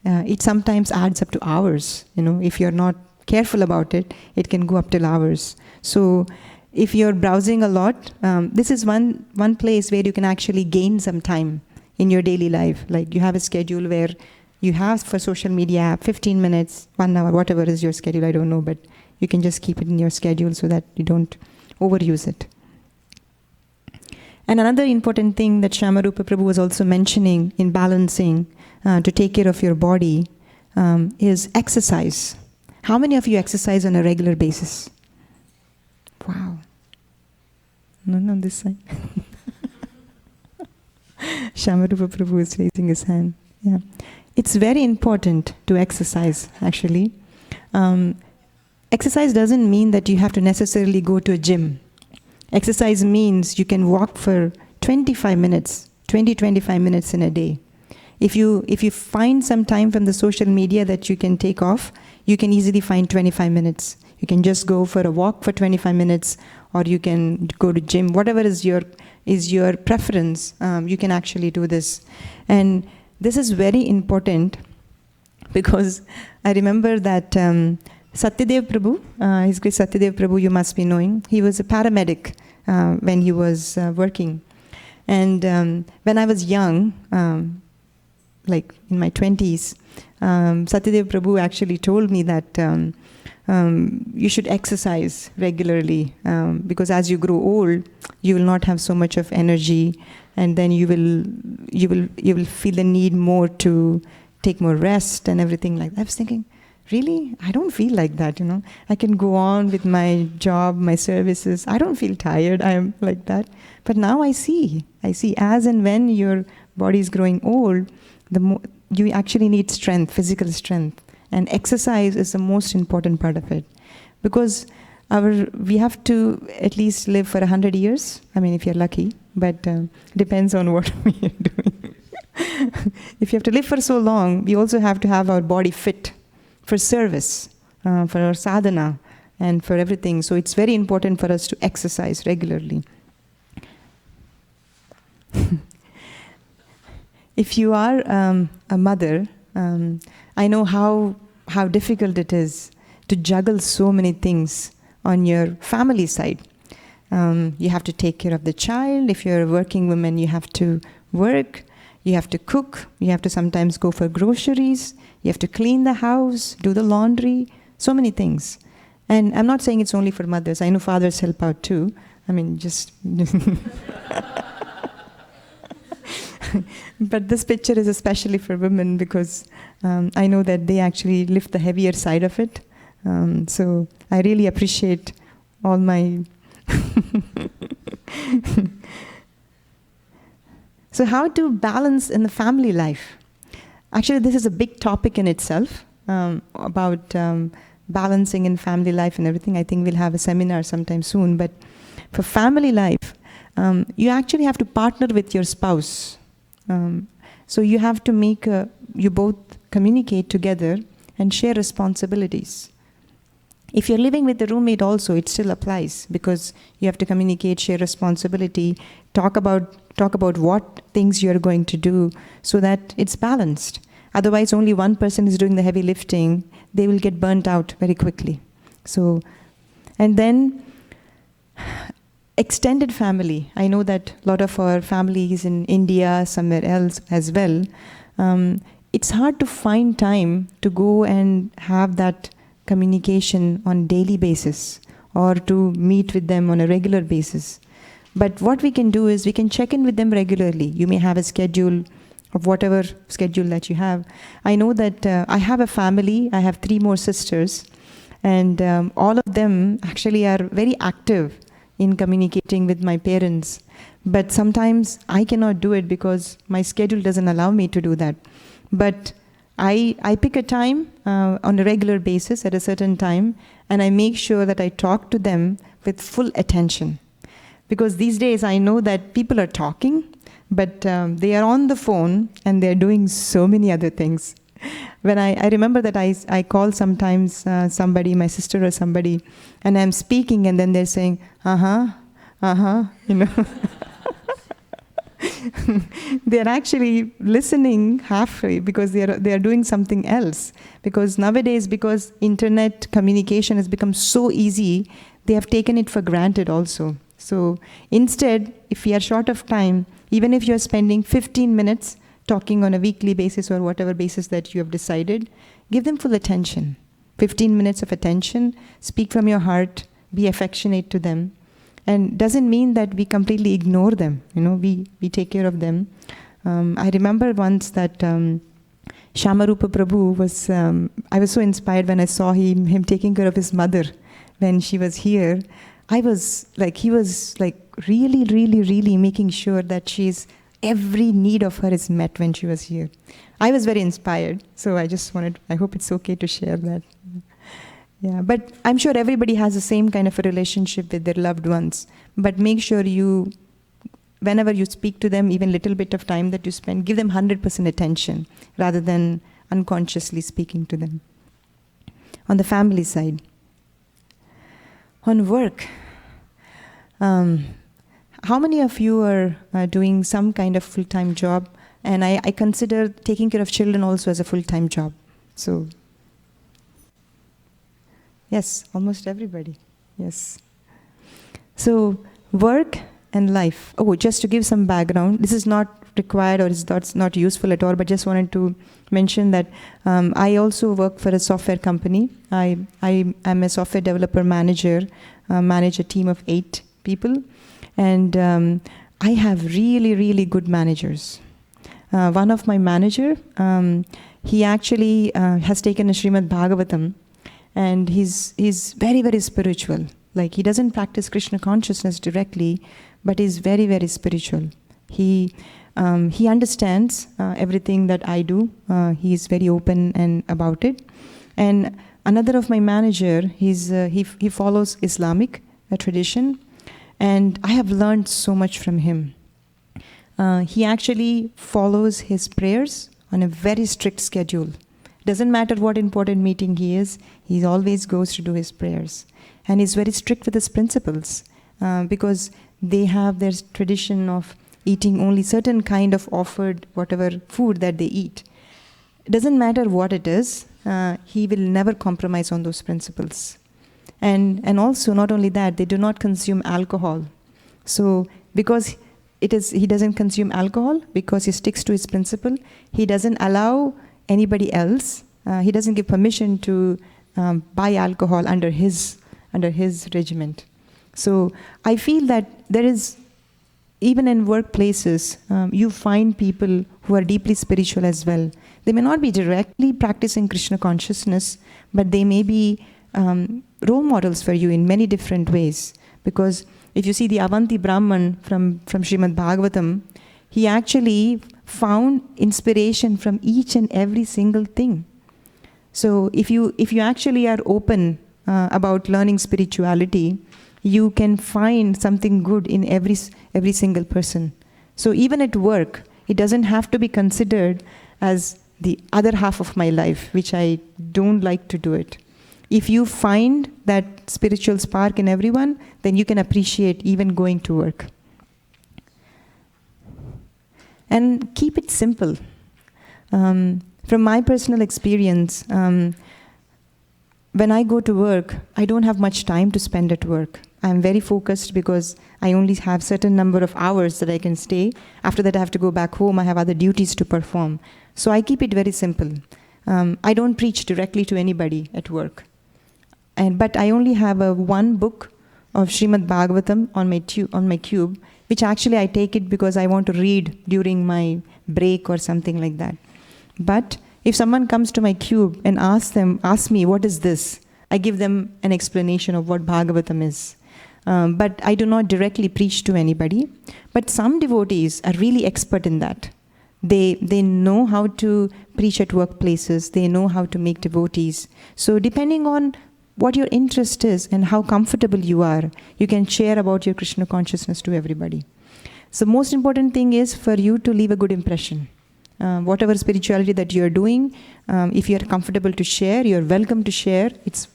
S1: It sometimes adds up to hours. If you're not careful about it, it can go up till hours. So if you're browsing a lot, this is one place where you can actually gain some time in your daily life. Like you have a schedule where you have for social media app 15 minutes, 1 hour, whatever is your schedule, I don't know, but you can just keep it in your schedule so that you don't overuse it. And another important thing that Shamarupa Prabhu was also mentioning in balancing to take care of your body is exercise. How many of you exercise on a regular basis? Wow. None on this side. Shamarupa Prabhu is raising his hand. Yeah. It's very important to exercise, actually. Exercise doesn't mean that you have to necessarily go to a gym. Exercise means you can walk for 25 minutes, 20-25 minutes in a day. If you find some time from the social media that you can take off, you can easily find 25 minutes. You can just go for a walk for 25 minutes, or you can go to gym. Whatever is your preference, you can actually do this. And this is very important because I remember that Satyadev Prabhu, His Grace Satyadev Prabhu, you must be knowing, he was a paramedic when he was working. And when I was young, like in my 20s, Satyadev Prabhu actually told me that you should exercise regularly because as you grow old, you will not have so much of energy, and then you will feel the need more to take more rest and everything like that. I was thinking, really? I don't feel like that, I can go on with my job, my services. I don't feel tired. I am like that. But now I see as and when your body is growing old, you actually need strength, physical strength. And exercise is the most important part of it. Because we have to at least live for 100 years. I mean, if you're lucky, but depends on what we are doing. If you have to live for so long, we also have to have our body fit for service, for our sadhana, and for everything. So it's very important for us to exercise regularly. If you are a mother, I know how difficult it is to juggle so many things on your family side. You have to take care of the child. If you're a working woman, you have to work, you have to cook, you have to sometimes go for groceries, you have to clean the house, do the laundry, so many things. And I'm not saying it's only for mothers. I know fathers help out too. I mean, just... But this picture is especially for women because I know that they actually lift the heavier side of it. So I really appreciate all my... So how to balance in the family life? Actually, this is a big topic in itself about balancing in family life and everything. I think we'll have a seminar sometime soon. But for family life, you actually have to partner with your spouse. So you have to make, you both communicate together and share responsibilities. If you're living with a roommate also, it still applies because you have to communicate, share responsibility, talk about what things you're going to do so that it's balanced. Otherwise, only one person is doing the heavy lifting, they will get burnt out very quickly. So, and then extended family. I know that a lot of our families in India, somewhere else as well, it's hard to find time to go and have that communication on daily basis or to meet with them on a regular basis. But what we can do is we can check in with them regularly. You may have a schedule of whatever schedule that you have. I know that I have a family, I have 3 more sisters, and all of them actually are very active in communicating with my parents. But sometimes I cannot do it because my schedule doesn't allow me to do that. But I pick a time on a regular basis at a certain time, and I make sure that I talk to them with full attention. Because these days I know that people are talking, but they are on the phone and they're doing so many other things. When I remember that I call sometimes somebody, my sister or somebody, and I'm speaking and then they're saying, you know. They're actually listening halfway because they are doing something else. Because nowadays, because internet communication has become so easy, they have taken it for granted also. So instead, if we are short of time, even if you're spending 15 minutes talking on a weekly basis or whatever basis that you have decided, give them full attention. 15 minutes of attention, speak from your heart, be affectionate to them. And doesn't mean that we completely ignore them. You know, we take care of them. I remember once that Shamarupa Prabhu was, I was so inspired when I saw him taking care of his mother when she was here. He was really, really, really making sure that every need of her is met when she was here. I was very inspired, so I hope it's okay to share that. Yeah, but I'm sure everybody has the same kind of a relationship with their loved ones. But make sure whenever you speak to them, even little bit of time that you spend, give them 100% attention rather than unconsciously speaking to them. On the family side. On work. How many of you are doing some kind of full-time job? And I consider taking care of children also as a full-time job. So, yes, almost everybody. Yes. So, work and life. Oh, just to give some background, this is not required or it's not useful at all, but just wanted to mention that I also work for a software company. I am a software developer manager, manage a team of 8 people. And I have really, really good managers. One of my manager, he actually has taken a Srimad Bhagavatam, and he's very, very spiritual. Like, he doesn't practice Krishna consciousness directly, but he's very, very spiritual. He understands everything that I do. He's very open and about it. And another of my manager, he follows Islamic tradition, and I have learned so much from him. He actually follows his prayers on a very strict schedule. Doesn't matter what important meeting he always goes to do his prayers. And he's very strict with his principles because they have their tradition of eating only certain kind of offered whatever food that they eat. It doesn't matter what it is, he will never compromise on those principles. And also, not only that, they do not consume alcohol. So because he doesn't consume alcohol, because he sticks to his principle, he doesn't allow anybody else, he doesn't give permission to buy alcohol under his regiment. So I feel that there is, even in workplaces, you find people who are deeply spiritual as well. They may not be directly practicing Krishna consciousness, but they may be role models for you in many different ways. Because if you see the Avanti Brahman from Srimad Bhagavatam, he actually found inspiration from each and every single thing. So if you actually are open about learning spirituality, you can find something good in every single person. So even at work, it doesn't have to be considered as the other half of my life, which I don't like to do it. If you find that spiritual spark in everyone, then you can appreciate even going to work. And keep it simple. From my personal experience, when I go to work, I don't have much time to spend at work. I'm very focused because I only have certain number of hours that I can stay. After that, I have to go back home. I have other duties to perform. So I keep it very simple. I don't preach directly to anybody at work. But I only have one book of Srimad Bhagavatam on my cube, which actually I take it because I want to read during my break or something like that. But if someone comes to my cube and asks me, what is this? I give them an explanation of what Bhagavatam is. But I do not directly preach to anybody. But some devotees are really expert in that. They know how to preach at workplaces. They know how to make devotees. So depending on what your interest is and how comfortable you are, you can share about your Krishna consciousness to everybody. So most important thing is for you to leave a good impression. Whatever spirituality that you're doing, if you're comfortable to share, you're welcome to share. It's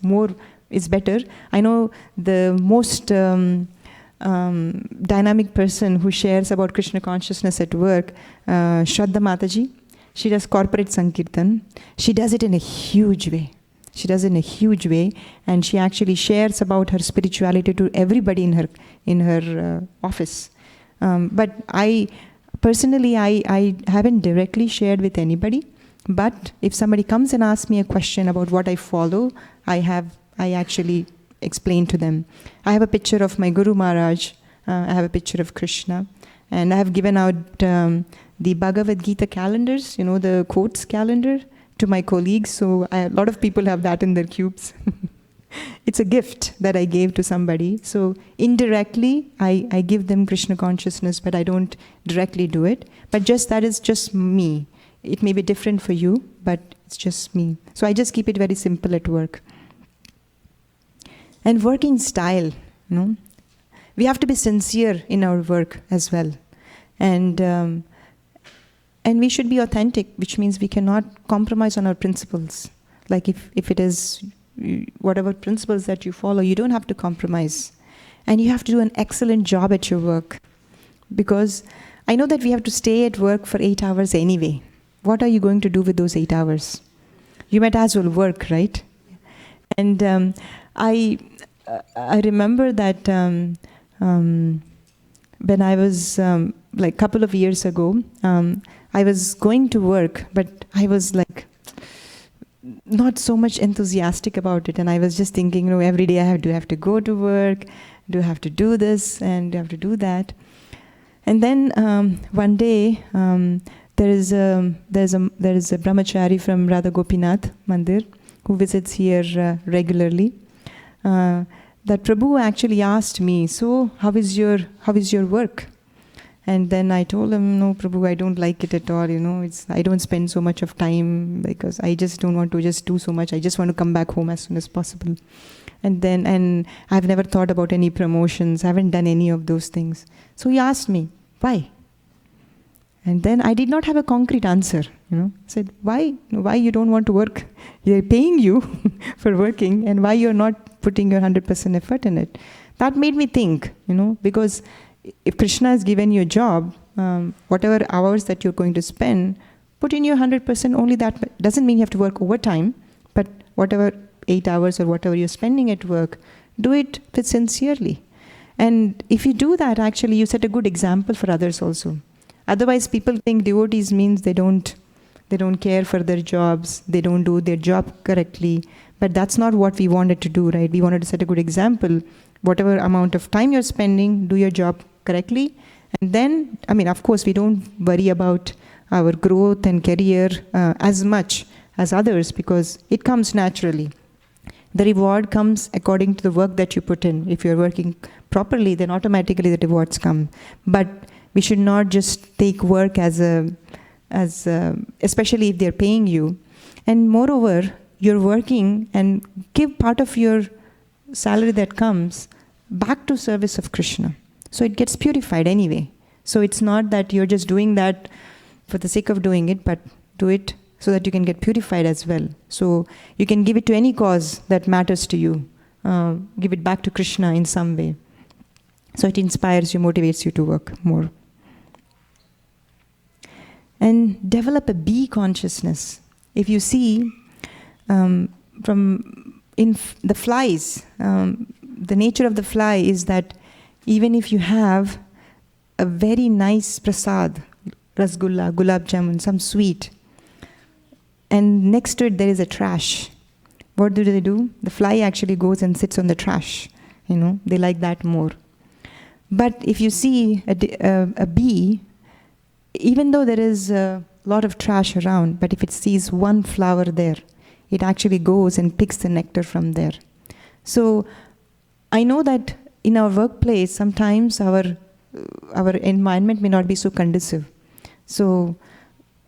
S1: better. I know the most dynamic person who shares about Krishna consciousness at work, Shraddha Mataji. She does corporate Sankirtan. She does it in a huge way. And she actually shares about her spirituality to everybody in her office. But I personally, I haven't directly shared with anybody. But if somebody comes and asks me a question about what I follow, I actually explain to them. I have a picture of my Guru Maharaj. I have a picture of Krishna. And I have given out the Bhagavad Gita calendars, the quotes calendar, to my colleagues. So a lot of people have that in their cubes. It's a gift that I gave to somebody. So indirectly, I give them Krishna consciousness, but I don't directly do it. But that is just me. It may be different for you, but it's just me. So I just keep it very simple at work. And working style, we have to be sincere in our work as well. And we should be authentic, which means we cannot compromise on our principles. Like if it is whatever principles that you follow, you don't have to compromise. And you have to do an excellent job at your work. Because I know that we have to stay at work for 8 hours anyway. What are you going to do with those 8 hours? You might as well work, right? And I remember that when I was, like a couple of years ago, I was going to work, but I was like not so much enthusiastic about it. And I was just thinking, every day I do have to go to work, do have to do this, and do have to do that. And then one day, there is a brahmachari from Radha Gopinath Mandir who visits here regularly. That Prabhu actually asked me, so how is your work? And then I told him, no, Prabhu, I don't like it at all. I don't spend so much of time because I just don't want to just do so much. I just want to come back home as soon as possible. And I've never thought about any promotions. I haven't done any of those things. So he asked me, why? And then I did not have a concrete answer. I said, why you don't want to work? They're paying you for working, and why you're not putting your 100% effort in it? That made me think, because if Krishna has given you a job, whatever hours that you're going to spend, put in your 100%. Only that doesn't mean you have to work overtime, but whatever 8 hours or whatever you're spending at work, do it with sincerely. And if you do that, actually, you set a good example for others also. Otherwise, people think devotees means they don't care for their jobs, they don't do their job correctly. But that's not what we wanted to do, right? We wanted to set a good example. Whatever amount of time you're spending, do your job correctly. And then, of course, we don't worry about our growth and career as much as others, because it comes naturally. The reward comes according to the work that you put in. If you're working properly, then automatically the rewards come. But we should not just take work as especially if they're paying you. And moreover, you're working and give part of your salary that comes back to service of Krishna. So it gets purified anyway. So it's not that you're just doing that for the sake of doing it, but do it so that you can get purified as well. So you can give it to any cause that matters to you. Give it back to Krishna in some way. So it inspires you, motivates you to work more. And develop a bee consciousness. If you see the flies, the nature of the fly is that even if you have a very nice prasad, rasgulla, gulab jamun, some sweet, and next to it there is a trash, what do? The fly actually goes and sits on the trash. They like that more. But if you see a bee, even though there is a lot of trash around, but if it sees one flower there, it actually goes and picks the nectar from there. So I know that in our workplace, sometimes our environment may not be so conducive. So,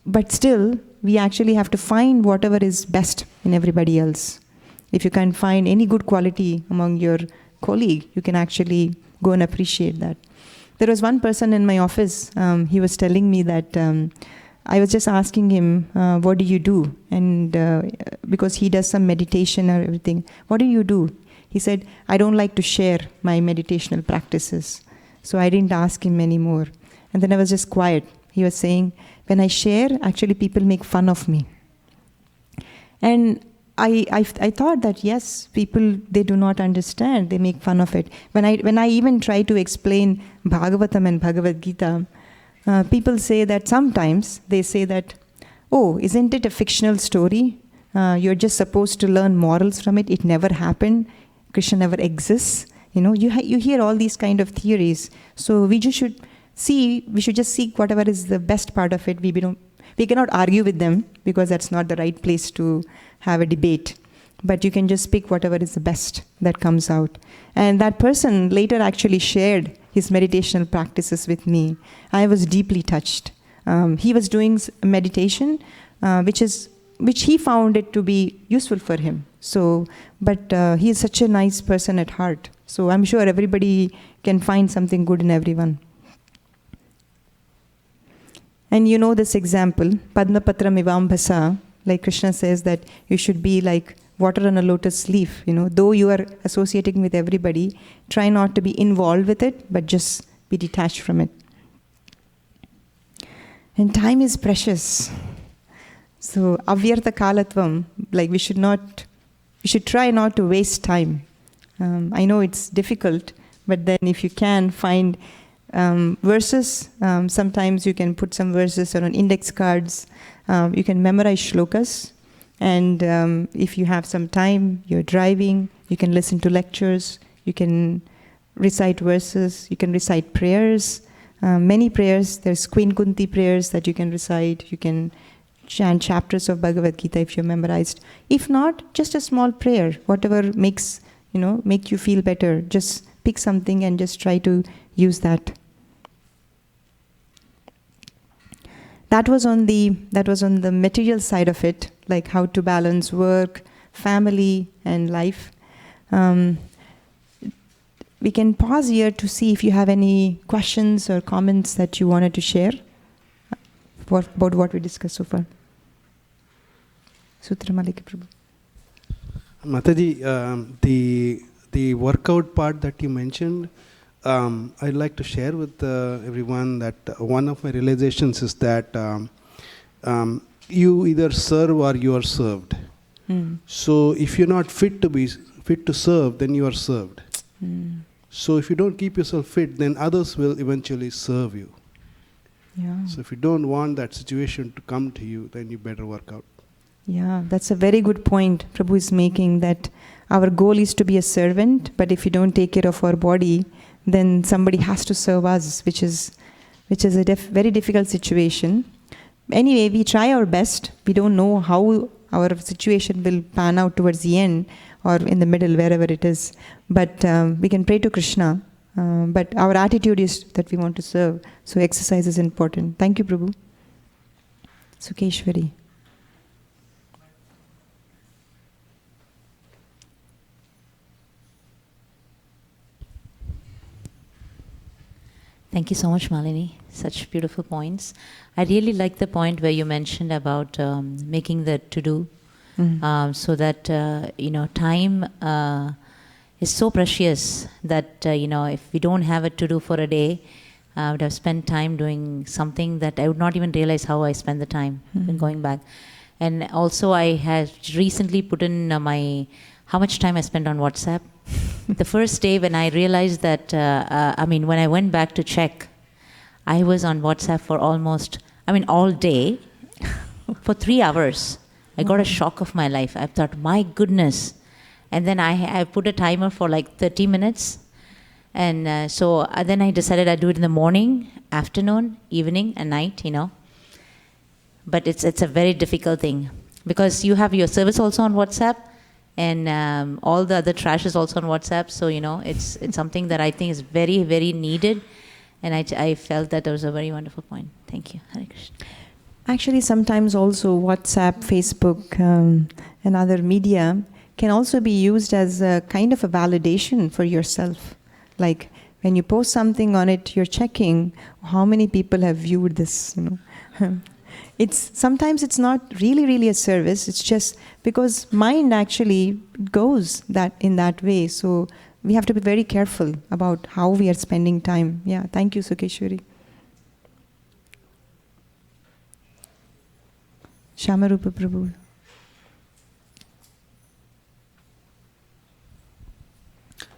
S1: but still, we actually have to find whatever is best in everybody else. If you can find any good quality among your colleague, you can actually go and appreciate that. There was one person in my office, he was telling me that I was just asking him, what do you do? And because he does some meditation or everything, what do you do? He said, I don't like to share my meditational practices. So I didn't ask him anymore. And then I was just quiet. He was saying, when I share, actually people make fun of me. And I thought that yes, people, they do not understand, they make fun of it. When I even try to explain Bhagavatam and Bhagavad Gita, people say that sometimes, they say that, oh, isn't it a fictional story? You're just supposed to learn morals from it. It never happened. Krishna never exists. You hear all these kind of theories. So we should just seek whatever is the best part of it. We cannot argue with them because that's not the right place to have a debate. But you can just pick whatever is the best that comes out. And that person later actually shared his meditational practices with me. I was deeply touched. He was doing meditation, which he found it to be useful for him. So, but he is such a nice person at heart. So I'm sure everybody can find something good in everyone. And you know this example, Padmapatram Ivambhasa, like Krishna says that you should be like water on a lotus leaf. Though you are associating with everybody, try not to be involved with it, but just be detached from it. And time is precious. So, avyartha kalatvam, like we should try not to waste time. I know it's difficult, but then if you can find verses, sometimes you can put some verses on index cards. You can memorize shlokas. And if you have some time, you're driving, you can listen to lectures, you can recite verses, you can recite prayers. Many prayers, there's Queen Kunti prayers that you can recite. You can chant chapters of Bhagavad Gita if you're memorized. If not, just a small prayer, whatever make you feel better. Just pick something and just try to use that. That was on the material side of it, like how to balance work, family, and life. We can pause here to see if you have any questions or comments that you wanted to share about what we discussed so far. Sutra Malika Prabhu.
S2: Mataji, the workout part that you mentioned, I'd like to share with everyone that one of my realizations is that you either serve or you are served. So if you're not fit to serve, then you are served. So if you don't keep yourself fit, then others will eventually serve you.
S1: Yeah.
S2: So if you don't want that situation to come to you, then you better work out.
S1: Yeah, that's a very good point Prabhu is making, that our goal is to be a servant, but if we don't take care of our body, then somebody has to serve us, which is a very difficult situation. Anyway, we try our best. We don't know how our situation will pan out towards the end or in the middle, wherever it is. But we can pray to Krishna. But our attitude is that we want to serve. So exercise is important. Thank you, Prabhu. Sukeshwari.
S9: Thank you so much, Malini. Such beautiful points. I really like the point where you mentioned about making the to-do, so that time is so precious that if we don't have a to-do for a day, I would have spent time doing something that I would not even realize how I spend the time when going back. And also, I had recently put in how much time I spent on WhatsApp. The first day when I realized that, when I went back to check, I was on WhatsApp for all day, for 3 hours. I got a shock of my life. I thought, my goodness. And then I put a timer for like 30 minutes. And so then I decided I'd do it in the morning, afternoon, evening, and night, But it's a very difficult thing because you have your service also on WhatsApp. And all the other trash is also on WhatsApp. So, it's something that I think is very, very needed. And I felt that was a very wonderful point. Thank you. Hare Krishna.
S1: Actually, sometimes also WhatsApp, Facebook, and other media can also be used as a kind of a validation for yourself. Like when you post something on it, you're checking how many people have viewed this, Sometimes it's not really a service. It's just because mind actually goes in that way. So we have to be very careful about how we are spending time. Yeah, thank you, Sukeshwari. Shamarupa Prabhu.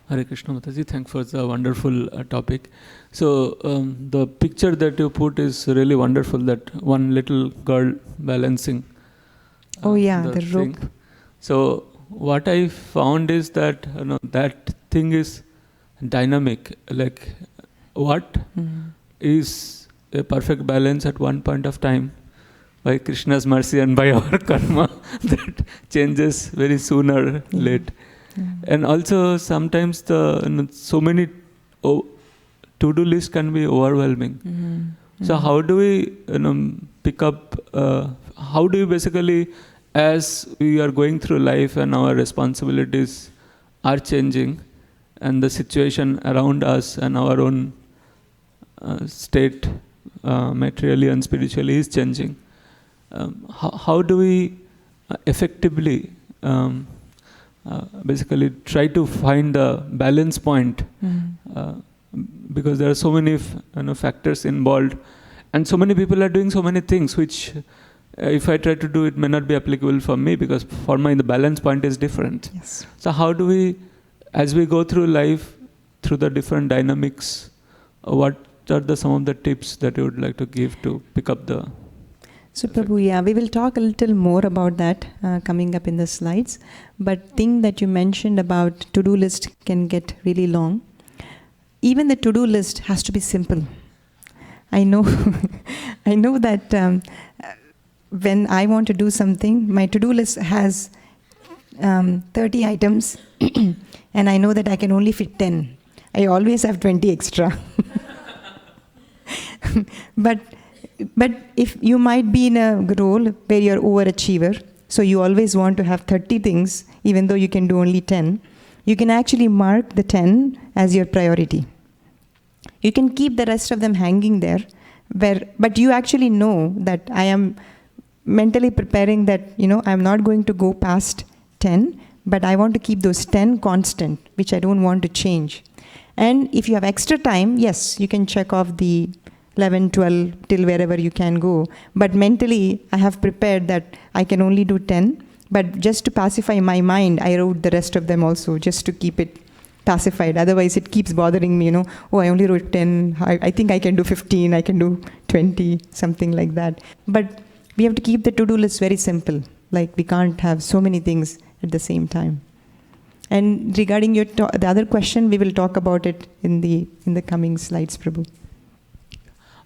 S3: Hare Krishna Mataji, thanks for the wonderful topic. So the picture that you put is really wonderful, that one little girl balancing
S1: the rope.
S3: So what I found is that that thing is dynamic. Like what is a perfect balance at one point of time, by Krishna's mercy and by our karma, that changes very soon or late. And also sometimes so many to-do lists can be overwhelming. So how do we pick up, how do we basically, as we are going through life and our responsibilities are changing and the situation around us and our own state materially and spiritually is changing, how do we effectively basically try to find the balance point, because there are so many factors involved and so many people are doing so many things which if I try to do it may not be applicable for me, because for me the balance point is different.
S1: Yes.
S3: So how do we, as we go through life, through the different dynamics, what are some of the tips that you would like to give to pick up the...
S1: So Prabhu, we will talk a little more about that coming up in the slides. But thing that you mentioned about to-do list can get really long. Even the to-do list has to be simple. I know that when I want to do something, my to-do list has 30 items and I know that I can only fit 10. I always have 20 extra. But if you might be in a role where you're overachiever, so you always want to have 30 things, even though you can do only 10, you can actually mark the 10 as your priority. You can keep the rest of them hanging there, but you actually know that I am mentally preparing that, I'm not going to go past 10, but I want to keep those 10 constant, which I don't want to change. And if you have extra time, yes, you can check off the 11, 12, till wherever you can go. But mentally, I have prepared that I can only do 10, But just to pacify my mind, I wrote the rest of them also, just to keep it pacified. Otherwise, it keeps bothering me, Oh, I only wrote 10. I think I can do 15. I can do 20, something like that. But we have to keep the to-do list very simple. Like, we can't have so many things at the same time. And regarding the other question, we will talk about it in the coming slides, Prabhu.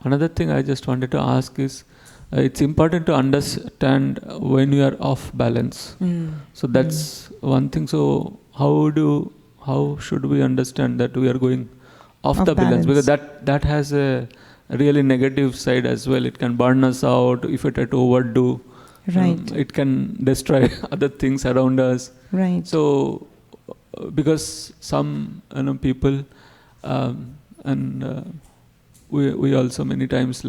S3: Another thing I just wanted to ask is, it's important to understand when you are off balance. So that's one thing. So how should we understand that we are going off the balance? Because that has a really negative side as well. It can burn us out if it had overdo.
S1: Right.
S3: It can destroy other things around us.
S1: Right.
S3: So because some people we also many times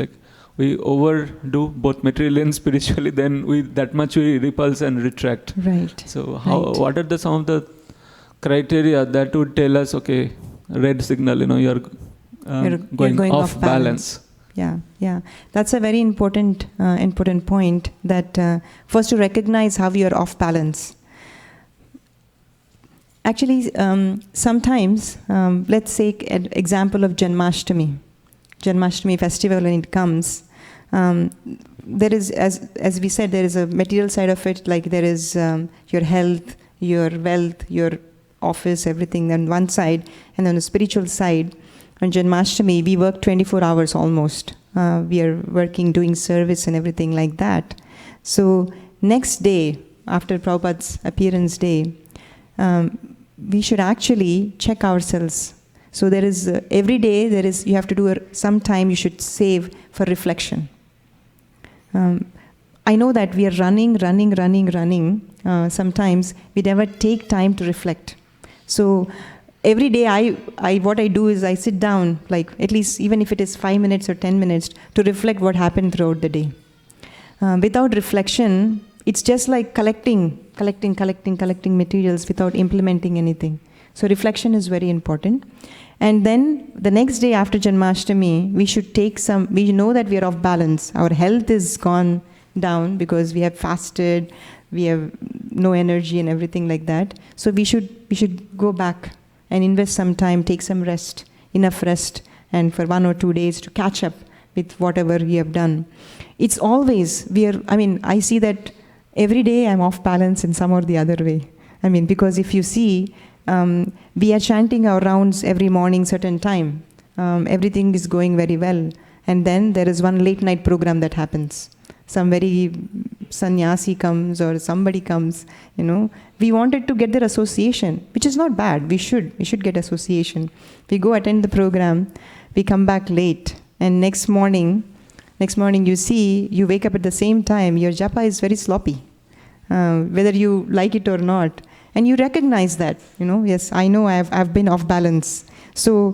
S3: we overdo both materially and spiritually, then we repulse and retract.
S1: Right.
S3: So what are some of the criteria that would tell us, okay, red signal, you're going off balance.
S1: Yeah. That's a very important point, that first to recognize how you are off balance. Actually, sometimes, let's take an example of Janmashtami festival. When it comes, there is, as we said, there is a material side of it, like there is your health, your wealth, your office, everything on one side, and on the spiritual side, on Janmashtami, we work 24 hours almost. We are working, doing service and everything like that. So next day, after Prabhupada's appearance day, we should actually check ourselves. So there is, every day you have to do some time you should save for reflection. I know that we are running. Sometimes we never take time to reflect. So every day what I do is I sit down, like at least even if it is 5 minutes or 10 minutes, to reflect what happened throughout the day. Without reflection, it's just like collecting materials without implementing anything. So reflection is very important. And then the next day after Janmashtami, we should we know that we are off balance. Our health is gone down because we have fasted, we have no energy and everything like that. So we should go back and invest some time, take some rest, enough rest, and for 1 or 2 days to catch up with whatever we have done. It's always, I see that every day I'm off balance in some or the other way. Because if you see, we are chanting our rounds every morning, certain time. Everything is going very well. And then there is one late night program that happens. Some very sannyasi comes or somebody comes, We wanted to get their association, which is not bad. We should get association. We go attend the program, we come back late, and next morning you see, you wake up at the same time, your japa is very sloppy, whether you like it or not. And you recognize that, yes, I know I've been off balance. So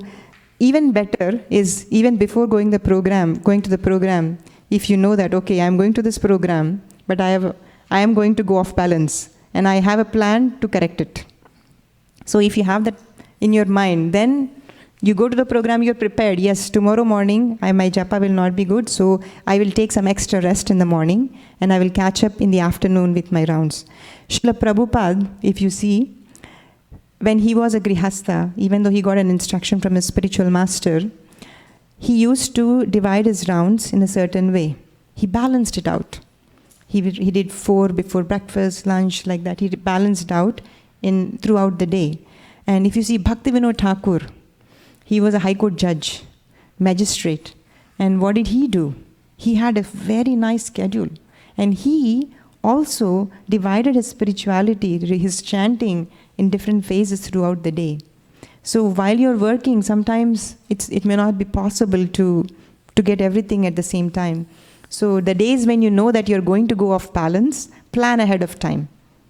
S1: even better is, even before going to the program, if you know that, okay, I'm going to this program, but I am going to go off balance, and I have a plan to correct it. So if you have that in your mind, then you go to the program, you're prepared. Yes, tomorrow morning, my japa will not be good, so I will take some extra rest in the morning, and I will catch up in the afternoon with my rounds. Srila Prabhupada, if you see, when he was a grihastha, even though he got an instruction from his spiritual master, he used to divide his rounds in a certain way. He balanced it out. He did 4 before breakfast, lunch, like that. He balanced out throughout the day. And if you see Bhaktivinoda Thakur, he was a high court judge, magistrate. And what did he do? He had a very nice schedule. And he also divided his spirituality, his chanting, in different phases throughout the day. So while you're working, sometimes it may not be possible to get everything at the same time. So the days when you know that you're going to go off balance, plan ahead of time.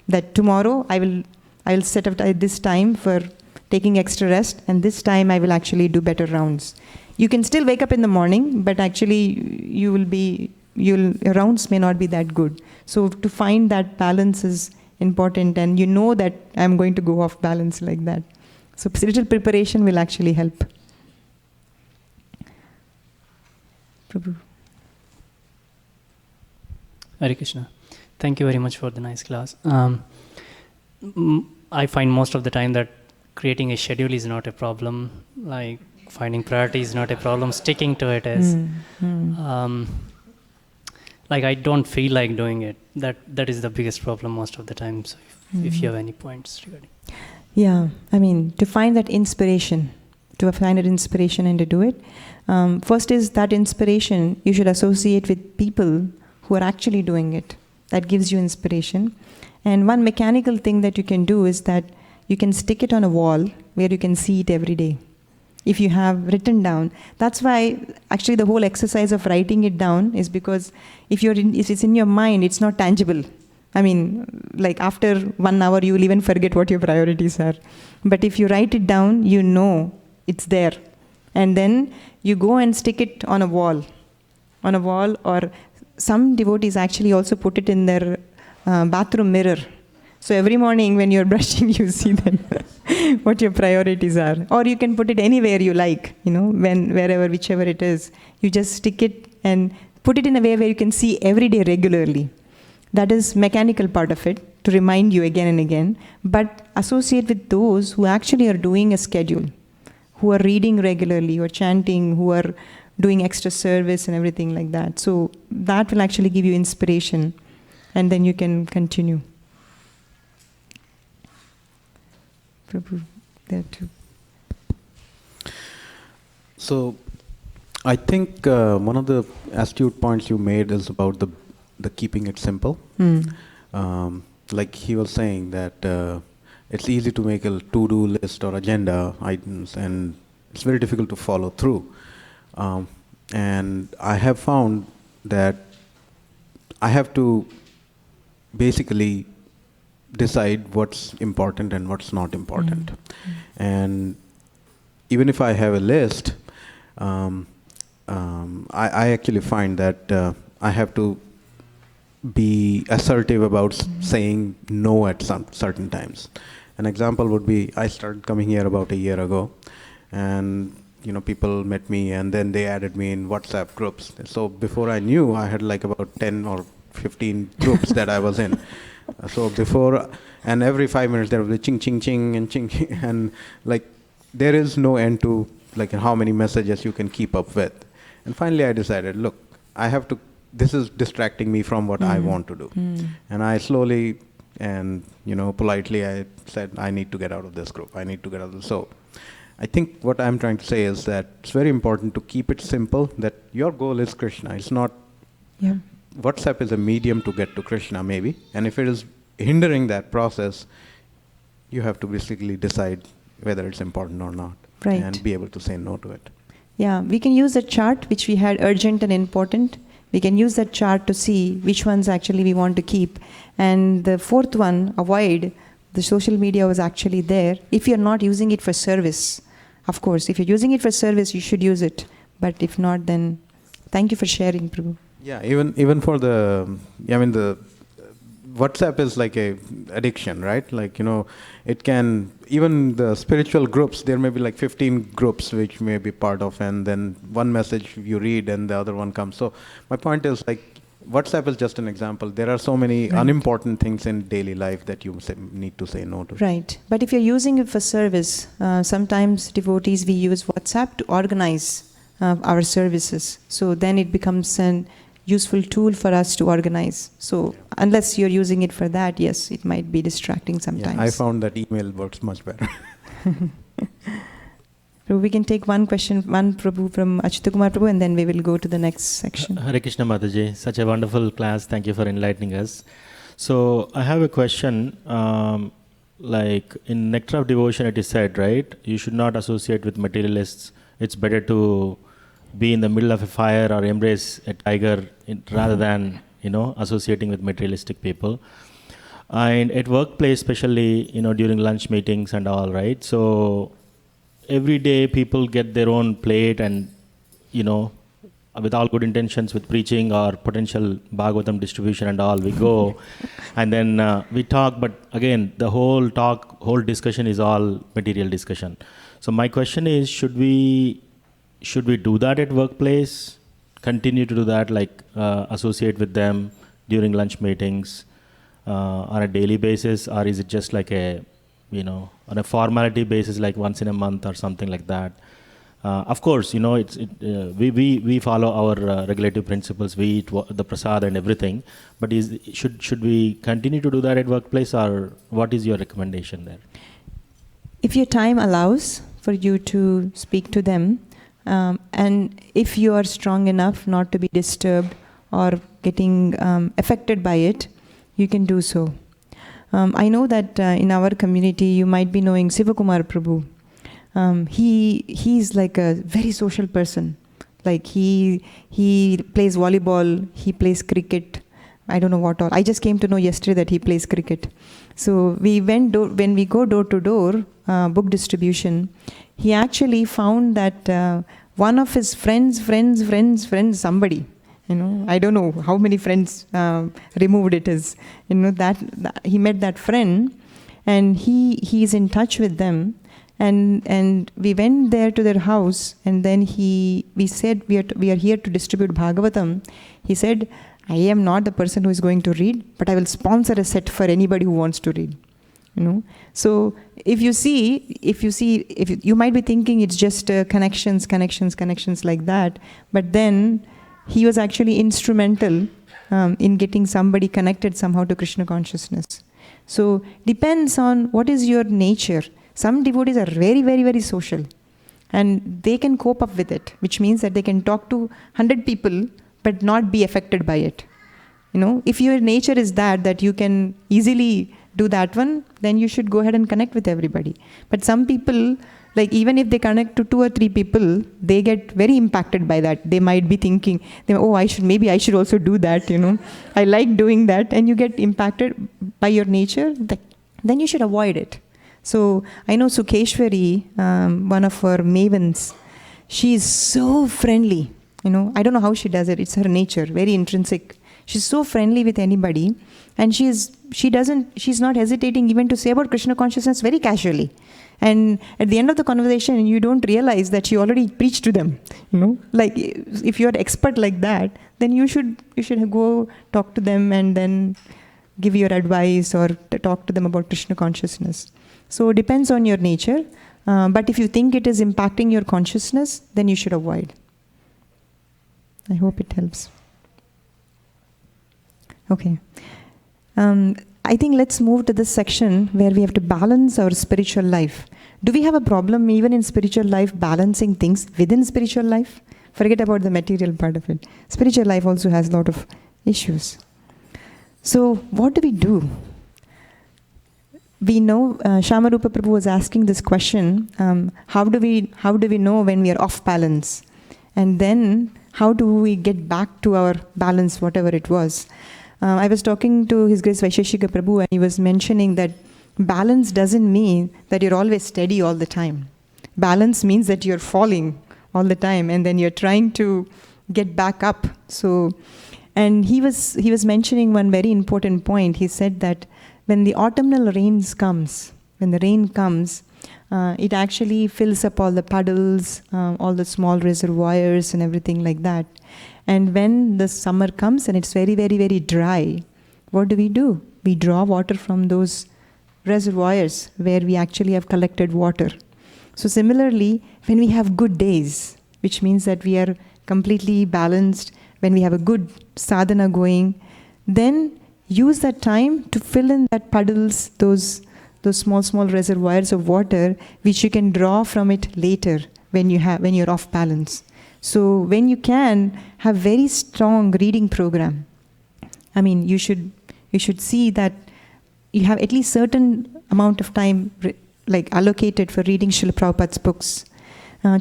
S1: That tomorrow I will set up this time for taking extra rest, and this time I will actually do better rounds. You can still wake up in the morning, but actually your rounds may not be that good. So to find that balance is important, and you know that I'm going to go off balance like that. So spiritual preparation will actually help. Prabhu.
S10: Hare Krishna. Thank you very much for the nice class. I find most of the time that creating a schedule is not a problem. Like finding priority is not a problem. Sticking to it is. Like I don't feel like doing it. That is the biggest problem most of the time. So if you have any points regarding.
S1: Yeah, I mean, to find that inspiration, and to do it. First is that inspiration you should associate with people who are actually doing it. That gives you inspiration. And one mechanical thing that you can do is that you can stick it on a wall where you can see it every day. If you have written down, that's why actually the whole exercise of writing it down is because if it's in your mind, it's not tangible. I mean, like after 1 hour, you will even forget what your priorities are. But if you write it down, you know it's there. And then you go and stick it on a wall, or some devotees actually also put it in their bathroom mirror. So every morning when you're brushing, you see then what your priorities are. Or you can put it anywhere you like, wherever, whichever it is. You just stick it and put it in a way where you can see every day regularly. That is mechanical part of it, to remind you again and again. But associate with those who actually are doing a schedule, who are reading regularly, who are chanting, who are doing extra service and everything like that. So that will actually give you inspiration, and then you can continue. Prabhu, there too.
S11: So, I think one of the astute points you made is about the keeping it simple. Like he was saying that it's easy to make a to-do list or agenda items, and it's very difficult to follow through. And I have found that I have to basically decide what's important and what's not important. And even if I have a list, I actually find that I have to be assertive about saying no at some certain times. An example would be, I started coming here about a year ago, and people met me and then they added me in WhatsApp groups. So before I knew, I had like about 10 or 15 groups that I was in. So before, and every 5 minutes there was a ching, ching, ching, and ching, and like there is no end to like how many messages you can keep up with. And finally I decided, look, this is distracting me from what I want to do. And I slowly and politely I said, I need to get out of this group. I need to get out of this. So I think what I'm trying to say is that it's very important to keep it simple, that your goal is Krishna. It's not, WhatsApp is a medium to get to Krishna maybe. And if it is hindering that process, you have to basically decide whether it's important or not.
S1: Right.
S11: And be able to say no to it.
S1: Yeah, we can use the chart which we had, urgent and important. We can use that chart to see which ones actually we want to keep. And the fourth one, avoid, the social media was actually there. If you're not using it for service, of course, if you're using it for service, you should use it. But if not, then thank you for sharing, Prabhu.
S11: Yeah, even for the WhatsApp is like a addiction, right? Like, it can, even the spiritual groups, there may be like 15 groups which may be part of, and then one message you read and the other one comes. So my point is like, WhatsApp is just an example. There are so many unimportant things in daily life that you need to say no to.
S1: Right. But if you're using it for service, sometimes devotees, we use WhatsApp to organize our services. So then it becomes an useful tool for us to organize. So unless you're using it for that, yes, it might be distracting sometimes.
S11: Yeah, I found that email works much better.
S1: So we can take one question, one Prabhu from Achyuta Kumar Prabhu, and then we will go to the next section.
S12: Hare Krishna Mataji, such a wonderful class. Thank you for enlightening us. So I have a question. Like in Nectar of Devotion, it is said, right? You should not associate with materialists. It's better to be in the middle of a fire or embrace a tiger rather than, associating with materialistic people. And at workplace, especially, during lunch meetings and all, right? So every day people get their own plate and, with all good intentions with preaching or potential Bhagavatam distribution and all, we go and then we talk, but again, the whole discussion is all material discussion. So my question is, should we do that at workplace? Continue to do that, like associate with them during lunch meetings, on a daily basis, or is it just like a, on a formality basis, like once in a month or something like that? Of course, we follow our regulative principles. We eat the prasad and everything. But should we continue to do that at workplace, or what is your recommendation there?
S1: If your time allows for you to speak to them, and if you are strong enough not to be disturbed or getting affected by it, you can do so. I know that in our community, you might be knowing Sivakumar Prabhu. He's like a very social person. Like he plays volleyball, he plays cricket. I don't know what all. I just came to know yesterday that he plays cricket. So when we go door to door, book distribution, he actually found that one of his friends, somebody, I don't know how many friends removed it is, that he met that friend, and he's in touch with them. And we went there to their house, and then we said, we are here to distribute Bhagavatam. He said, I am not the person who is going to read, but I will sponsor a set for anybody who wants to read. So if you might be thinking it's just connections like that, but then he was actually instrumental in getting somebody connected somehow to Krishna consciousness. So depends on what is your nature. Some devotees are very, very, very social, and they can cope up with it, which means that they can talk to 100 people but not be affected by it. If your nature is that you can easily do that one, then you should go ahead and connect with everybody. But some people, like even if they connect to 2 or 3 people, they get very impacted by that. They might be thinking, maybe I should also do that, I like doing that, and you get impacted by your nature, then you should avoid it. So I know Sukeshwari, one of her mavens, she is so friendly. I don't know how she does it. It's her nature, very intrinsic. She's so friendly with anybody, and she's not hesitating even to say about Krishna consciousness very casually. And at the end of the conversation, you don't realize that she already preached to them. Like if you're an expert like that, then you should go talk to them and then give your advice or talk to them about Krishna consciousness. So it depends on your nature. But if you think it is impacting your consciousness, then you should avoid. I hope it helps. Okay. I think let's move to this section where we have to balance our spiritual life. Do we have a problem even in spiritual life balancing things within spiritual life? Forget about the material part of it. Spiritual life also has a lot of issues. So what do we do? We know, Shamarupa Prabhu was asking this question, how do we know when we are off balance? And then how do we get back to our balance, whatever it was? I was talking to His Grace Vaisheshika Prabhu, and he was mentioning that balance doesn't mean that you're always steady all the time. Balance means that you're falling all the time, and then you're trying to get back up. So, and he was mentioning one very important point. He said that when the autumnal rains comes, when the rain comes, it actually fills up all the puddles, all the small reservoirs and everything like that. And when the summer comes and it's very, very, very dry, what do? We draw water from those reservoirs where we actually have collected water. So similarly, when we have good days, which means that we are completely balanced, when we have a good sadhana going, then use that time to fill in that puddles, those small reservoirs of water, which you can draw from it later when you're off balance. So when you can, have very strong reading program. I mean, you should see that you have at least certain amount of time allocated for reading Srila Prabhupada's books.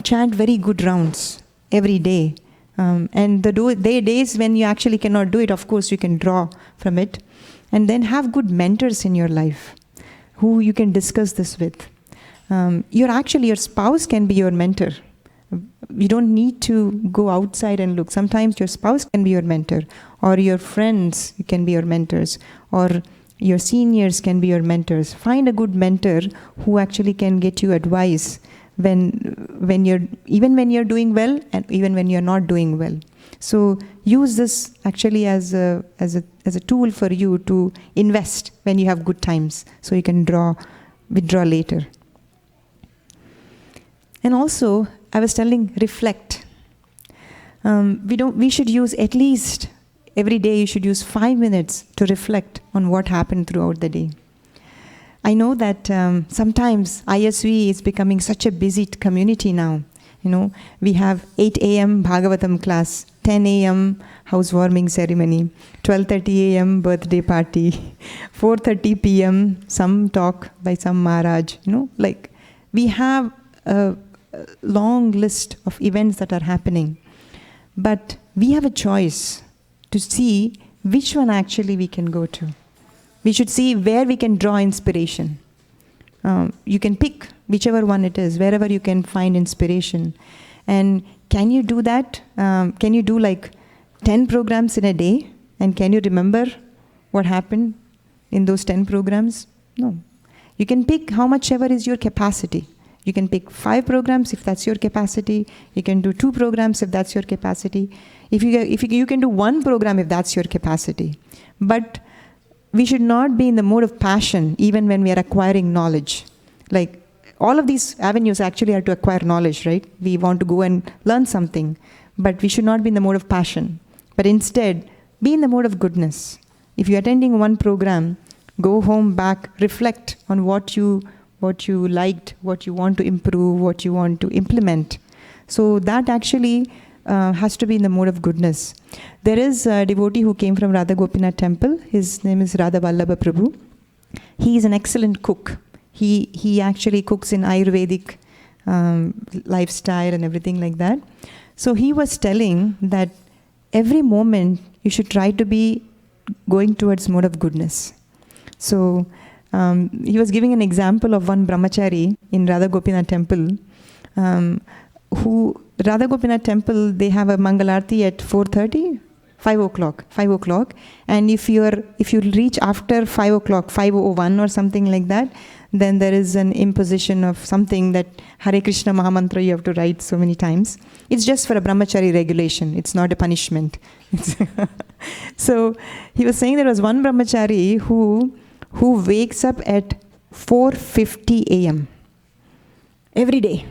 S1: Chant very good rounds every day. And the days when you actually cannot do it, of course, you can draw from it. And then have good mentors in your life who you can discuss this with. Your spouse can be your mentor. You don't need to go outside and look. Sometimes your spouse can be your mentor, or your friends can be your mentors, or your seniors can be your mentors. Find a good mentor who actually can get you advice when you're doing well and even when you're not doing well. So use this actually as a tool for you to invest when you have good times, so you can withdraw later. And also, I was telling, reflect. We should use at least every day. You should use 5 minutes to reflect on what happened throughout the day. I know that sometimes ISV is becoming such a busy community now. We have 8 a.m. Bhagavatam class, 10 a.m. housewarming ceremony, 12:30 a.m. birthday party, 4:30 p.m. some talk by some Maharaj. We have a long list of events that are happening. But we have a choice to see which one actually we can go to. We should see where we can draw inspiration. You can pick whichever one it is, wherever you can find inspiration. And can you do that? Can you do like 10 programs in a day? And can you remember what happened in those 10 programs? No. You can pick how much ever is your capacity. You can pick 5 programs if that's your capacity. You can do 2 programs if that's your capacity. If you can do 1 program if that's your capacity. But we should not be in the mode of passion even when we are acquiring knowledge. Like all of these avenues actually are to acquire knowledge, right? We want to go and learn something, but we should not be in the mode of passion. But instead, be in the mode of goodness. If you're attending 1 program, go home back, reflect on what you liked, what you want to improve, what you want to implement. So that actually has to be in the mode of goodness. There is a devotee who came from Radha Gopinath temple. His name is Radha Vallabha Prabhu. He is an excellent cook. He actually cooks in Ayurvedic lifestyle and everything like that. So he was telling that every moment you should try to be going towards mode of goodness. So he was giving an example of one brahmachari in Radha Gopinath temple, Radha Gopinath temple, they have a Mangalarti at 4:30, 5 o'clock. And if you reach after 5 o'clock, 5:01 or something like that, then there is an imposition of something that Hare Krishna Mahamantra you have to write so many times. It's just for a brahmachari regulation. It's not a punishment. So he was saying there was one brahmachari who wakes up at 4:50 a.m. every day.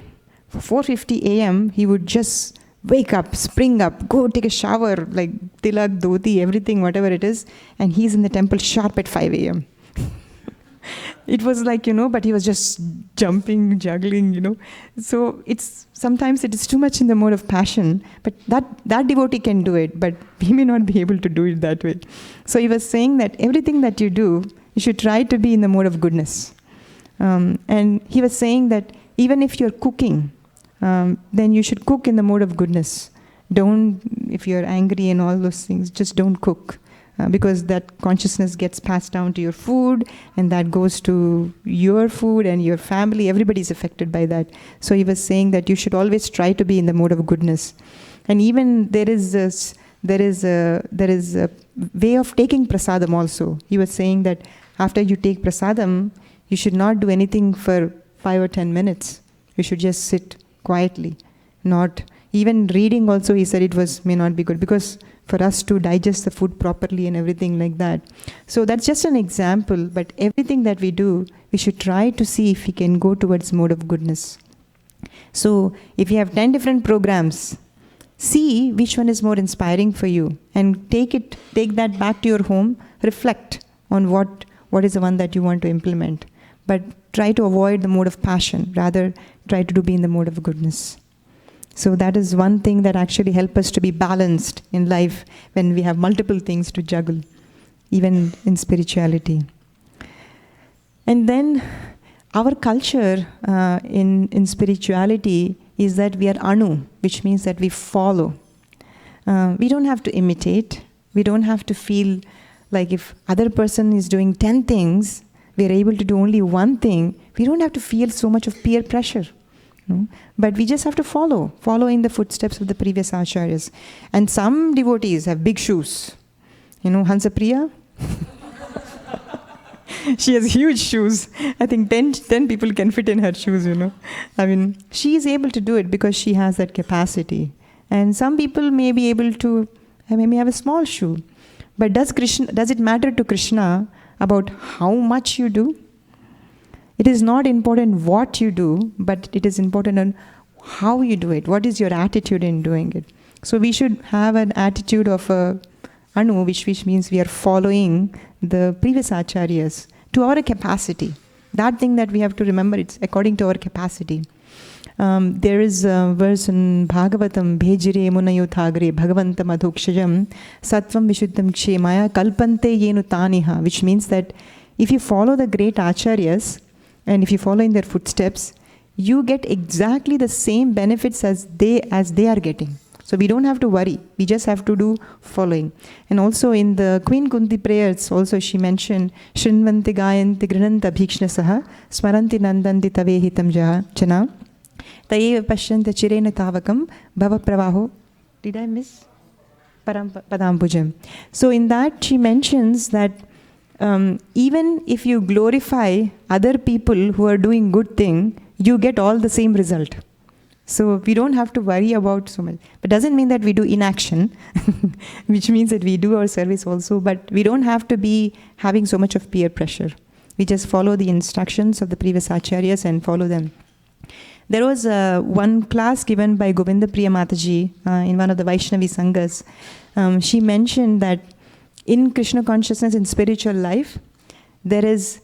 S1: For 4:50 a.m. he would just wake up, spring up, go take a shower, like tilak, dhoti, everything, whatever it is, and he's in the temple sharp at 5 a.m. It was like, but he was just jumping, juggling, So sometimes it is too much in the mode of passion, but that devotee can do it, but we may not be able to do it that way. So he was saying that everything that you do, you should try to be in the mode of goodness. And he was saying that even if you're cooking, then you should cook in the mode of goodness. If you're angry and all those things, just don't cook. Because that consciousness gets passed down to your food, and that goes to your food and your family. Everybody's affected by that. So he was saying that you should always try to be in the mode of goodness. And even there is a way of taking prasadam also. He was saying that after you take prasadam, you should not do anything for 5 or 10 minutes. You should just sit quietly. Not even reading also, he said may not be good, because for us to digest the food properly and everything like that. So that's just an example, but everything that we do, we should try to see if we can go towards mode of goodness. So if you have 10 different programs, see which one is more inspiring for you, and take that back to your home, reflect on what is the one that you want to implement. But try to avoid the mode of passion, rather try to be in the mode of goodness. So that is one thing that actually helps us to be balanced in life when we have multiple things to juggle, even in spirituality. And then our culture in spirituality is that we are anu, which means that we follow. We don't have to imitate. We don't have to feel like if other person is doing 10 things, we are able to do only one thing. We don't have to feel so much of peer pressure. But we just have to follow in the footsteps of the previous acharyas. And some devotees have big shoes. Hansapriya? She has huge shoes. I think 10 people can fit in her shoes, I mean, she is able to do it because she has that capacity. And some people may be able to, may have a small shoe. But does it matter to Krishna about how much you do? It is not important what you do, but it is important on how you do it. What is your attitude in doing it? So we should have an attitude of Anu, which means we are following the previous acharyas to our capacity. That thing that we have to remember, it's according to our capacity. There is a verse in Bhagavatam, Bhejire Munayuthagre Bhagavantam Adhukshajam Sattvam Vishuddham Kshemaya Kalpante Yenu Taniha, which means that if you follow the great acharyas and if you follow in their footsteps, you get exactly the same benefits as they are getting. So we don't have to worry. We just have to do following. And also in the Queen Kunti prayers, also she mentioned Shrinvanti Gayanti Grinanta Bhikshnasaha Smaranti Nandanti Tavehitam Jana Tayev Pashyanta Chirena Tavakam Bhava Pravaho. Did I miss? Padambujam. So in that she mentions that even if you glorify other people who are doing good thing, you get all the same result. So we don't have to worry about so much. But doesn't mean that we do inaction, which means that we do our service also, but we don't have to be having so much of peer pressure. We just follow the instructions of the previous acharyas and follow them. There was one class given by Govinda Priya Mataji in one of the Vaishnavi Sanghas. She mentioned that in Krishna consciousness, in spiritual life, there is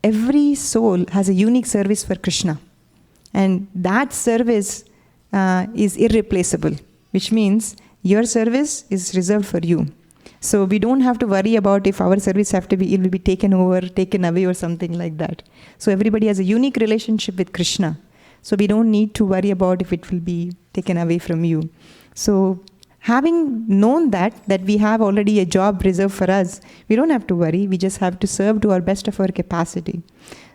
S1: every soul has a unique service for Krishna. And that service is irreplaceable, which means your service is reserved for you. So we don't have to worry about if our service it will be taken over, taken away or something like that. So everybody has a unique relationship with Krishna. So we don't need to worry about if it will be taken away from you. So having known that we have already a job reserved for us, we don't have to worry. We just have to serve to our best of our capacity.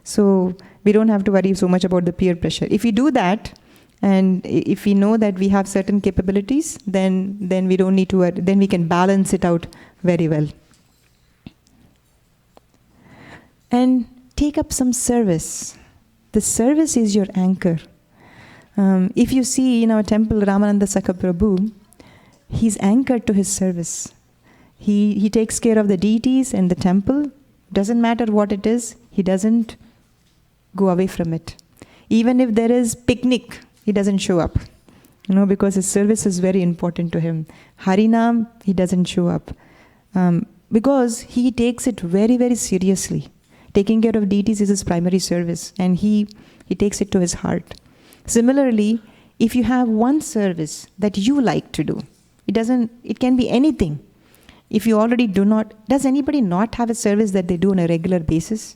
S1: So we don't have to worry so much about the peer pressure. If we do that, and if we know that we have certain capabilities, then we don't need to worry. Then we can balance it out very well. And take up some service. The service is your anchor. If you see in our temple, Ramananda Sakha Prabhu, he's anchored to his service. He takes care of the deities and the temple. Doesn't matter what it is, he doesn't go away from it. Even if there is picnic, he doesn't show up. Because his service is very important to him. Harinam, he doesn't show up. Because he takes it very, very seriously. Taking care of deities is his primary service, and he takes it to his heart. Similarly, if you have one service that you like to do, it can be anything. If you already does anybody not have a service that they do on a regular basis?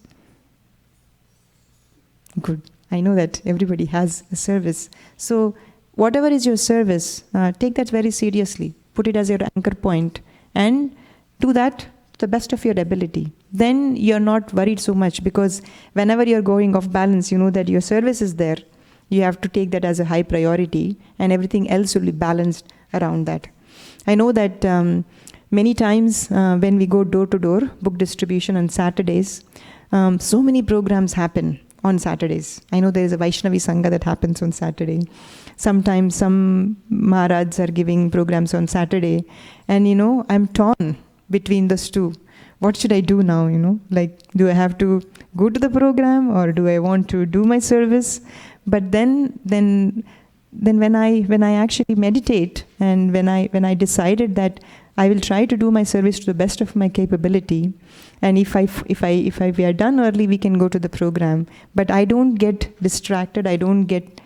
S1: Good. I know that everybody has a service. So whatever is your service, take that very seriously. Put it as your anchor point and do that to the best of your ability. Then you're not worried so much, because whenever you're going off balance, you know that your service is there. You have to take that as a high priority, and everything else will be balanced around that. I know that many times when we go door to door, book distribution on Saturdays, so many programs happen on Saturdays. I know there is a Vaishnavi Sangha that happens on Saturday. Sometimes some Maharads are giving programs on Saturday. And I'm torn between those two. What should I do now, do I have to go to the program, or do I want to do my service? But then when I actually meditate, and when I decided that I will try to do my service to the best of my capability, and if we are done early, we can go to the program. But I don't get distracted. I don't get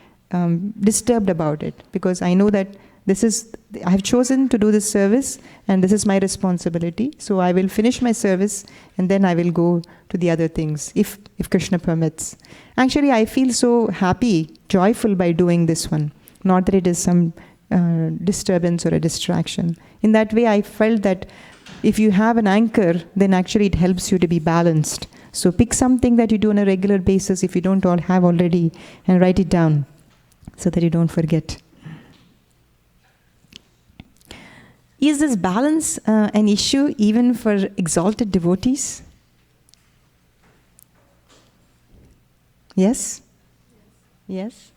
S1: disturbed about it, because I know that I have chosen to do this service, and this is my responsibility. So I will finish my service, and then I will go to the other things, if Krishna permits. Actually, I feel so happy, joyful by doing this one. Not that it is some disturbance or a distraction. In that way, I felt that if you have an anchor, then actually it helps you to be balanced. So pick something that you do on a regular basis if you don't have already, and write it down so that you don't forget. Is this balance an issue even for exalted devotees? Yes? Yes?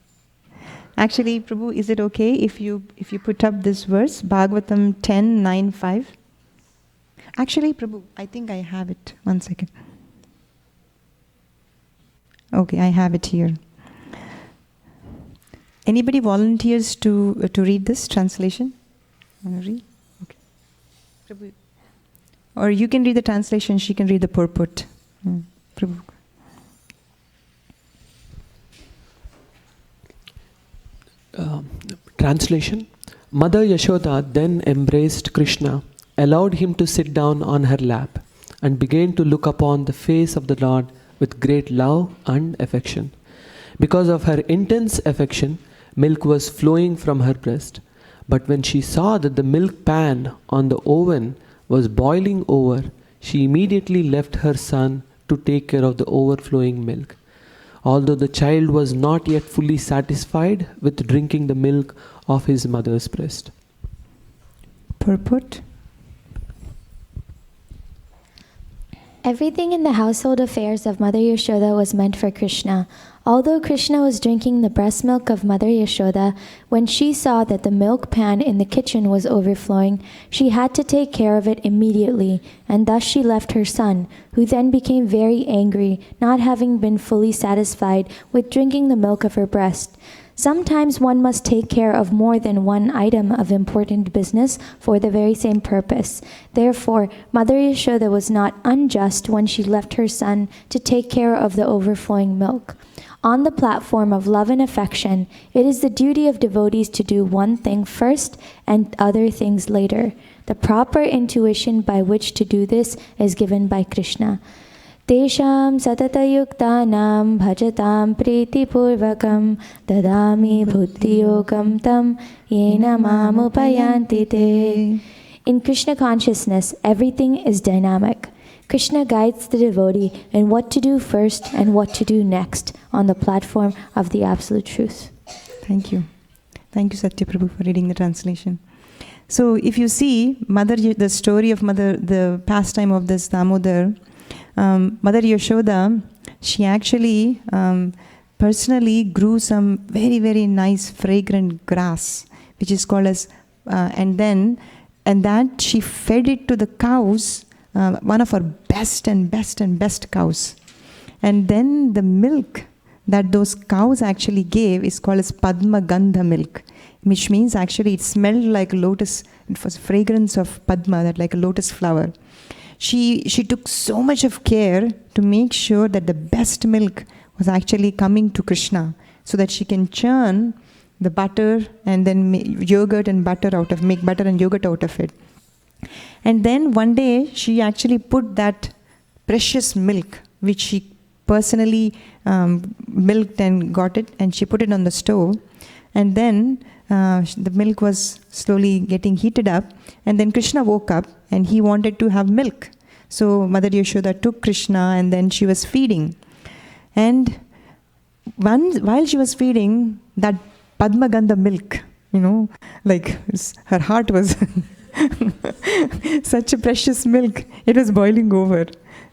S1: Actually, Prabhu, is it okay if you put up this verse, Bhagavatam 10:9-5? Actually, Prabhu, I think I have it. One second. Okay, I have it here. Anybody volunteers to read this translation? Want to read? Okay. Prabhu. Or you can read the translation, she can read the purport. Prabhu.
S13: Translation. Mother Yashoda then embraced Krishna, allowed him to sit down on her lap, and began to look upon the face of the Lord with great love and affection. Because of her intense affection, milk was flowing from her breast. But when she saw that the milk pan on the oven was boiling over, she immediately left her son to take care of the overflowing milk. Although the child was not yet fully satisfied with drinking the milk of his mother's breast.
S1: Purport.
S14: Everything in the household affairs of Mother Yashoda was meant for Krishna. Although Krishna was drinking the breast milk of Mother Yashoda, when she saw that the milk pan in the kitchen was overflowing, she had to take care of it immediately, and thus she left her son, who then became very angry, not having been fully satisfied with drinking the milk of her breast. Sometimes one must take care of more than one item of important business for the very same purpose. Therefore, Mother Yashoda was not unjust when she left her son to take care of the overflowing milk. On the platform of love and affection, it is the duty of devotees to do one thing first and other things later. The proper intuition by which to do this is given by Krishna. Tesham satatayuktanam bhajatam pritipurvakam dadami buddhiyogam tam yena mamupayanti te. In Krishna consciousness, everything is dynamic. Krishna guides the devotee in what to do first and what to do next on the platform of the Absolute Truth.
S1: Thank you. Thank you, Satya Prabhu, for reading the translation. So if you see the story of the pastime of this Damodar, Mother Yashoda, she actually personally grew some very, very nice fragrant grass, which is called as, and that she fed it to the cows, one of her best cows. And then the milk that those cows actually gave is called as Padma Gandha milk, which means actually it smelled like lotus. It was fragrance of Padma, that like a lotus flower. She took so much of care to make sure that the best milk was actually coming to Krishna, so that she can churn the butter and then make yogurt and butter out of it. And then one day she actually put that precious milk, which she personally milked and got it, and she put it on the stove. And then the milk was slowly getting heated up, and then Krishna woke up and he wanted to have milk. So Mother Yashoda took Krishna and then she was feeding. And while she was feeding, that Padma Gandha milk, like her heart was such a precious milk, it was boiling over.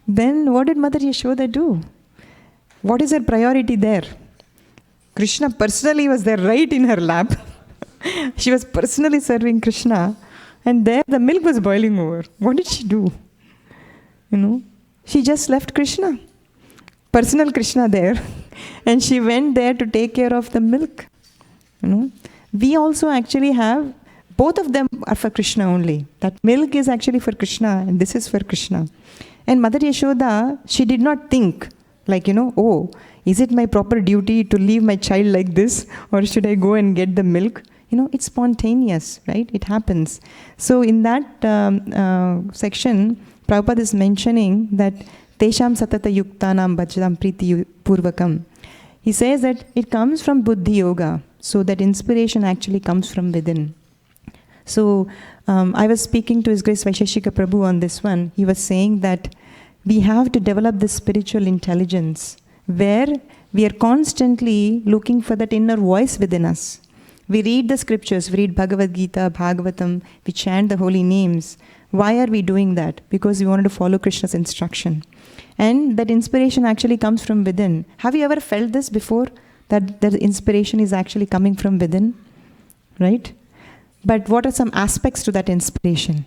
S1: Then what did Mother Yashoda do? What is her priority there? Krishna personally was there right in her lap. She was personally serving Krishna, and there the milk was boiling over. What did she do? She just left Krishna, personal Krishna there, and she went there to take care of the milk. We also actually have, both of them are for Krishna only. That milk is actually for Krishna, and this is for Krishna. And Mother Yashoda, she did not think like, oh, is it my proper duty to leave my child like this, or should I go and get the milk? It's spontaneous, right? It happens. So in that section, Prabhupada is mentioning that Tesham satata yuktanam bhajatam priti purvakam. He says that it comes from buddhi yoga, so that inspiration actually comes from within. So I was speaking to His Grace Vaisheshika Prabhu on this one. He was saying that we have to develop this spiritual intelligence where we are constantly looking for that inner voice within us. We read the scriptures, we read Bhagavad Gita, Bhagavatam, we chant the holy names. Why are we doing that? Because we wanted to follow Krishna's instruction. And that inspiration actually comes from within. Have you ever felt this before? That the inspiration is actually coming from within? Right? But what are some aspects to that inspiration?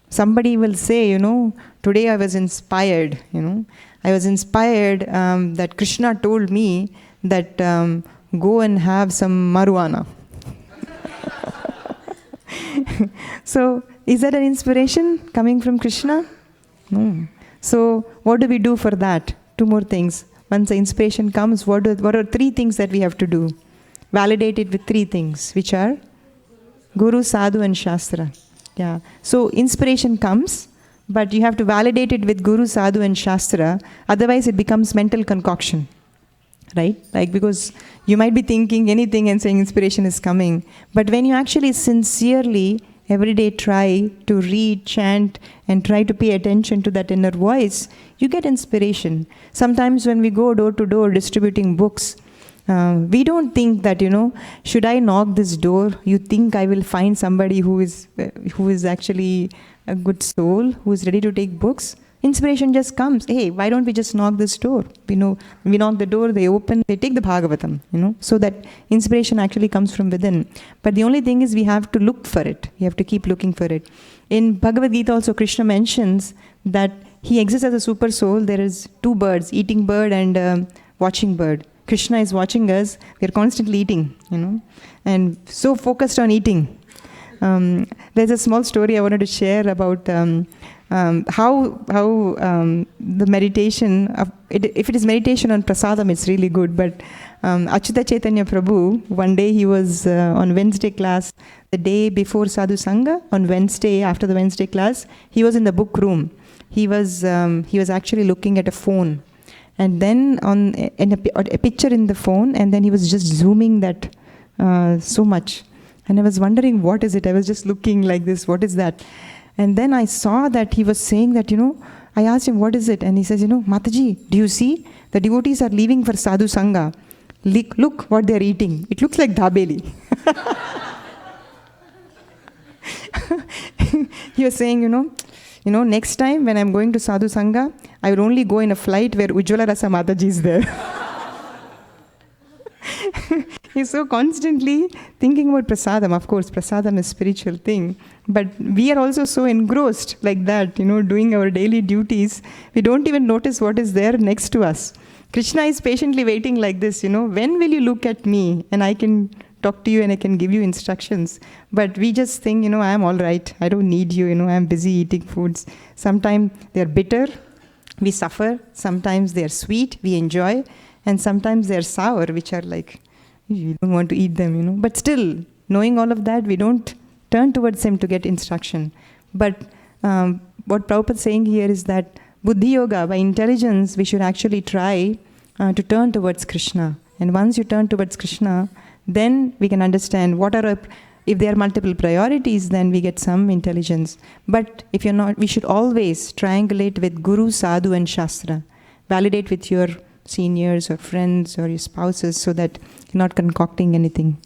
S1: Somebody will say, today I was inspired, I was inspired that Krishna told me that go and have some marijuana. So, is that an inspiration coming from Krishna? No. So, what do we do for that? Two more things. Once the inspiration comes, what are three things that we have to do? Validate it with three things, which are Guru, Sadhu and Shastra. Yeah. So inspiration comes, but you have to validate it with Guru, Sadhu and Shastra. Otherwise it becomes mental concoction. Right? Like, because you might be thinking anything and saying inspiration is coming. But when you actually sincerely every day try to read, chant, and try to pay attention to that inner voice, you get inspiration. Sometimes when we go door to door distributing books, we don't think that, should I knock this door? You think I will find somebody who is actually a good soul, who is ready to take books? Inspiration just comes. Hey, why don't we just knock this door? We knock the door, they open, they take the Bhagavatam, So that inspiration actually comes from within. But the only thing is we have to look for it. We have to keep looking for it. In Bhagavad Gita also, Krishna mentions that he exists as a super soul. There is two birds, eating bird and watching bird. Krishna is watching us. We are constantly eating, and so focused on eating. There's a small story I wanted to share about how the meditation, if it is meditation on prasadam, it's really good. But Achyuta Chaitanya Prabhu, one day he was on Wednesday class, the day before Sadhu Sangha, on Wednesday, after the Wednesday class, he was in the book room. He was actually looking at a phone. And then a picture in the phone, and then he was just zooming that so much. And I was wondering, what is it? I was just looking like this, what is that? And then I saw that he was saying that, I asked him, what is it? And he says, Mataji, do you see? The devotees are leaving for Sadhu Sangha. Look what they're eating. It looks like dabeli. He was saying, next time when I'm going to Sadhu Sangha, I will only go in a flight where Ujjwala Rasa Mataji is there. He's so constantly thinking about prasadam. Of course, prasadam is a spiritual thing. But we are also so engrossed like that, doing our daily duties. We don't even notice what is there next to us. Krishna is patiently waiting like this, when will you look at me and I can talk to you and I can give you instructions. But we just think, I am all right. I don't need you, I'm busy eating foods. Sometimes they're bitter, we suffer. Sometimes they're sweet, we enjoy. And sometimes they're sour, which are like, you don't want to eat them, But still, knowing all of that, we don't turn towards him to get instruction. But what Prabhupada is saying here is that Buddhi Yoga, by intelligence, we should actually try to turn towards Krishna. And once you turn towards Krishna, then we can understand if there are multiple priorities, then we get some intelligence. But if you're not, we should always triangulate with Guru, Sadhu and Shastra. Validate with your seniors or friends or your spouses so that you're not concocting anything.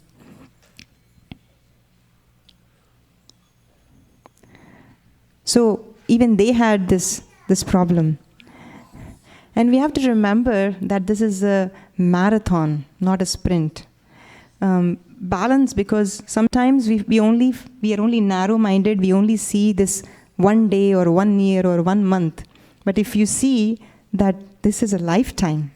S1: So even they had this problem. And we have to remember that this is a marathon, not a sprint. Balance, because sometimes we are only narrow-minded, we only see this 1 day or 1 year or 1 month. But if you see that this is a lifetime,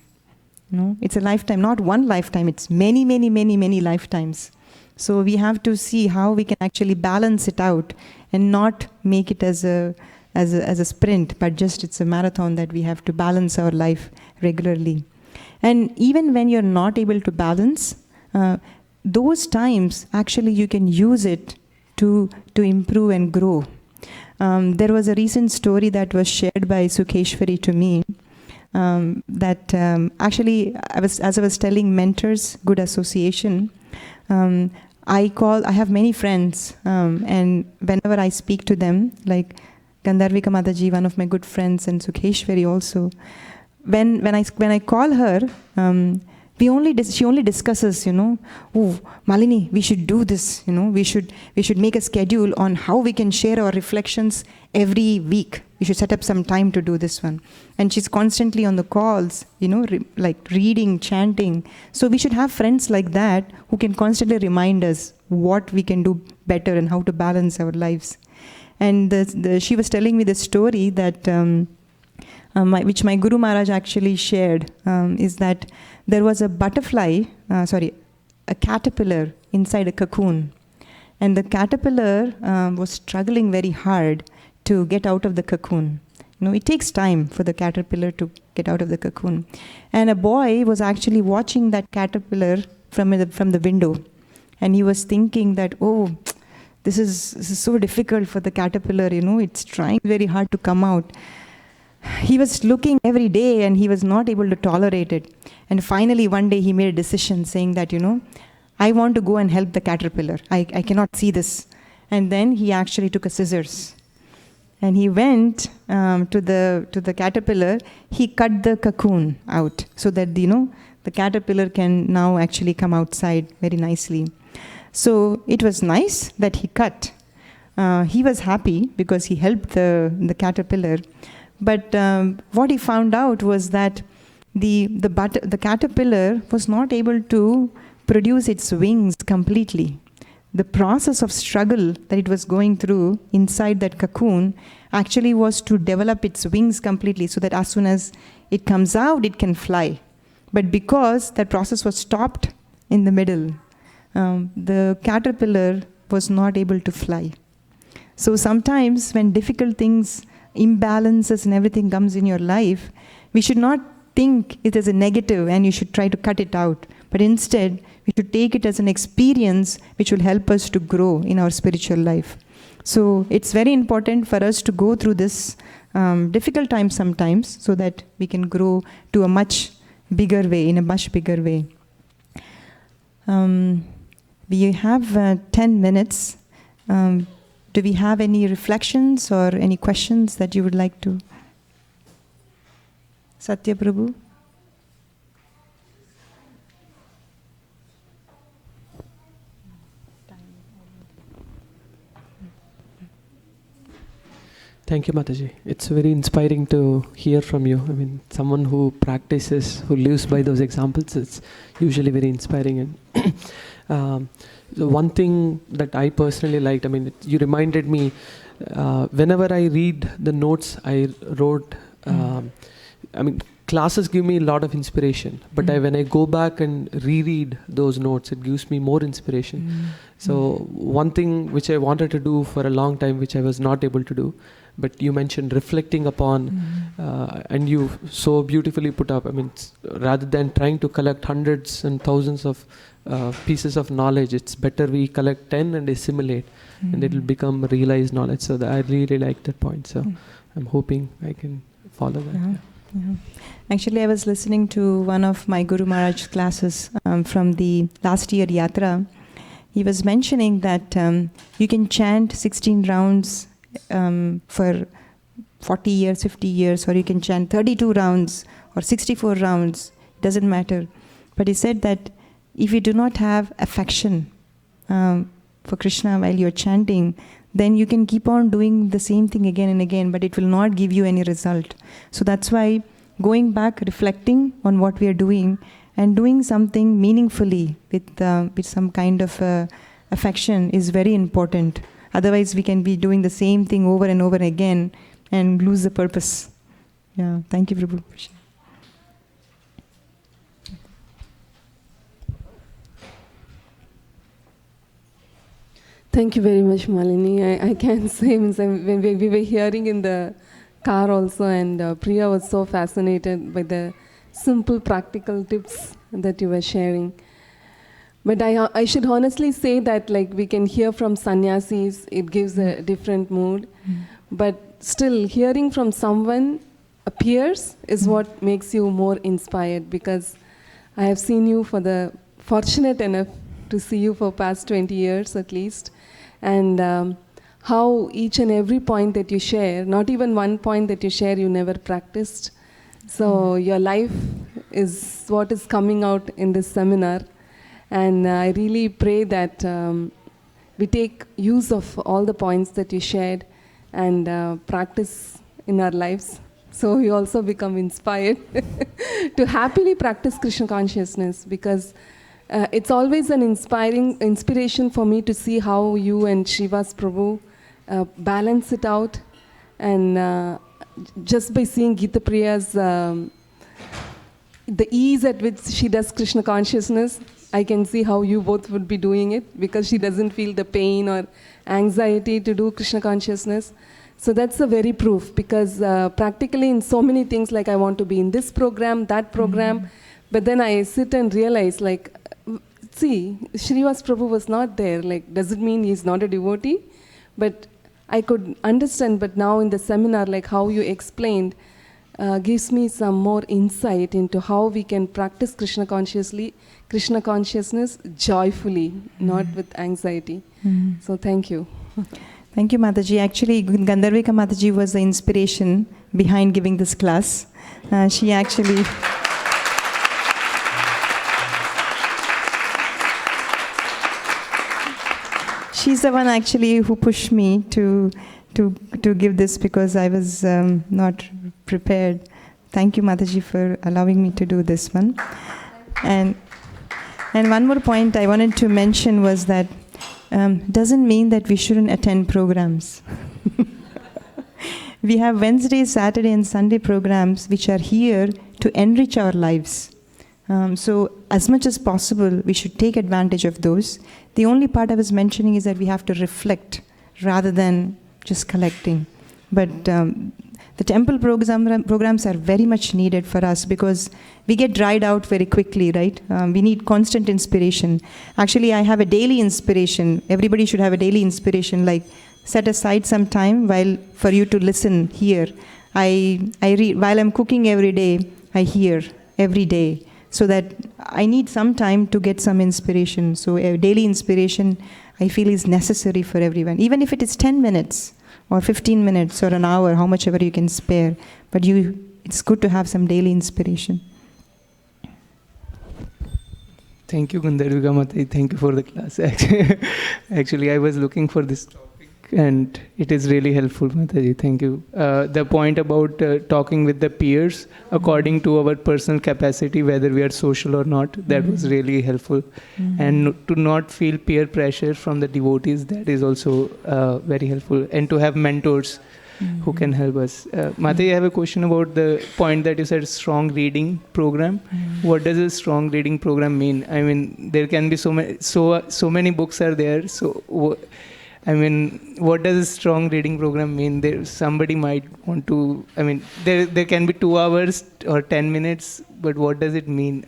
S1: it's a lifetime, not one lifetime, it's many, many, many, many lifetimes. So we have to see how we can actually balance it out and not make it as a sprint, but just it's a marathon that we have to balance our life regularly. And even when you're not able to balance, those times actually you can use it to improve and grow. There was a recent story that was shared by Sukheshwari to me, that actually as I was telling mentors, good association, I have many friends, and whenever I speak to them, like Gandharvika Mataji, one of my good friends, and Sukheshwari also, when I call her, she only discusses, oh, Malini, we should do this, we should make a schedule on how we can share our reflections every week. We should set up some time to do this one. And she's constantly on the calls, like reading, chanting. So we should have friends like that who can constantly remind us what we can do better and how to balance our lives. And she was telling me the story that which my Guru Maharaj actually shared, is that there was a a caterpillar inside a cocoon. And the caterpillar was struggling very hard to get out of the cocoon. It takes time for the caterpillar to get out of the cocoon. And a boy was actually watching that caterpillar from the window. And he was thinking that, oh, this is so difficult for the caterpillar, it's trying very hard to come out. He was looking every day and he was not able to tolerate it. And finally one day he made a decision saying that, I want to go and help the caterpillar. I cannot see this. And then he actually took a scissors. And he went to the caterpillar. He cut the cocoon out so that, the caterpillar can now actually come outside very nicely. So it was nice that he cut. He was happy because he helped the caterpillar. But what he found out was that the caterpillar was not able to produce its wings completely. The process of struggle that it was going through inside that cocoon actually was to develop its wings completely so that as soon as it comes out, it can fly. But because that process was stopped in the middle, the caterpillar was not able to fly. So sometimes when difficult things, imbalances and everything comes in your life, we should not think it as a negative and you should try to cut it out. But instead, we should take it as an experience which will help us to grow in our spiritual life. So it's very important for us to go through this difficult time sometimes so that we can grow to a much bigger way, in a much bigger way. We have 10 minutes. Do we have any reflections or any questions that you would like to? Satya Prabhu?
S13: Thank you, Mataji. It's very inspiring to hear from you. I mean, someone who practices, who lives by those examples, it's usually very inspiring. And the one thing that I personally liked, I mean, you reminded me, whenever I read the notes I wrote, I mean, classes give me a lot of inspiration, but when I go back and reread those notes, it gives me more inspiration. So one thing which I wanted to do for a long time, which I was not able to do, but you mentioned reflecting upon, and you so beautifully put up, I mean, rather than trying to collect hundreds and thousands of pieces of knowledge, it's better we collect 10 and assimilate, and it will become realized knowledge. So I really like that point. So I'm hoping I can follow that.
S1: Yeah. Actually, I was listening to one of my Guru Maharaj's classes from the last year Yatra. He was mentioning that you can chant 16 rounds for 40 years, 50 years, or you can chant 32 rounds or 64 rounds. It doesn't matter. But he said that if you do not have affection for Krishna while you're chanting, then you can keep on doing the same thing again and again, but it will not give you any result. So that's why going back, reflecting on what we are doing, and doing something meaningfully with some kind of affection is very important. Otherwise, we can be doing the same thing over and over again and lose the purpose. Yeah, thank you, Prabhu.
S15: Thank you very much, Malini. I can say, when we were hearing in the car also, and Priya was so fascinated by the simple practical tips that you were sharing. But I should honestly say that, like, we can hear from sannyasis, it gives a different mood. But still, hearing from someone, a peers, is what makes you more inspired, because I have seen you fortunate enough to see you for past 20 years at least. And how each and every point that you share, not even one point that you share, you never practiced. So your life is what is coming out in this seminar. And I really pray that we take use of all the points that you shared and practice in our lives. So we also become inspired to happily practice Krishna consciousness, because it's always an inspiration for me to see how you and Srivas Prabhu balance it out. And just by seeing Geeta Priya's the ease at which she does Krishna consciousness, I can see how you both would be doing it, because she doesn't feel the pain or anxiety to do Krishna consciousness. So that's a very proof, because practically in so many things, like I want to be in this program, that program, but then I sit and realize, like, see, Srivas Prabhu was not there. Like, does it mean he's not a devotee? But I could understand, but now in the seminar, like how you explained, gives me some more insight into how we can practice Krishna consciousness joyfully, not with anxiety. So thank you.
S1: Thank you, Mataji. Actually, Gandharvika Mataji was the inspiration behind giving this class. She actually... She's the one actually who pushed me to give this, because I was not prepared. Thank you, Mataji, for allowing me to do this one. And one more point I wanted to mention was that doesn't mean that we shouldn't attend programs. We have Wednesday, Saturday, and Sunday programs which are here to enrich our lives. So as much as possible, we should take advantage of those. The only part I was mentioning is that we have to reflect rather than just collecting. But the temple programs are very much needed for us, because we get dried out very quickly, right? We need constant inspiration. Actually, I have a daily inspiration. Everybody should have a daily inspiration, like set aside some time for you to listen here. I read while I'm cooking every day. I hear every day, so that I need some time to get some inspiration. So a daily inspiration, I feel, is necessary for everyone. Even if it is 10 minutes or 15 minutes or an hour, how much ever you can spare. But it's good to have some daily inspiration.
S16: Thank you, Gandharvika Mataji. Thank you for the class. Actually, I was looking for this topic, and it is really helpful, Mataji. Thank you. The point about talking with the peers according to our personal capacity, whether we are social or not, that was really helpful. And to not feel peer pressure from the devotees, that is also very helpful. And to have mentors who can help us. Mataji, I have a question about the point that you said, strong reading program. What does a strong reading program mean? I mean, there can be so many books are there. So what does a strong reading program mean? Somebody might want to, there can be 2 hours or 10 minutes, but what does it mean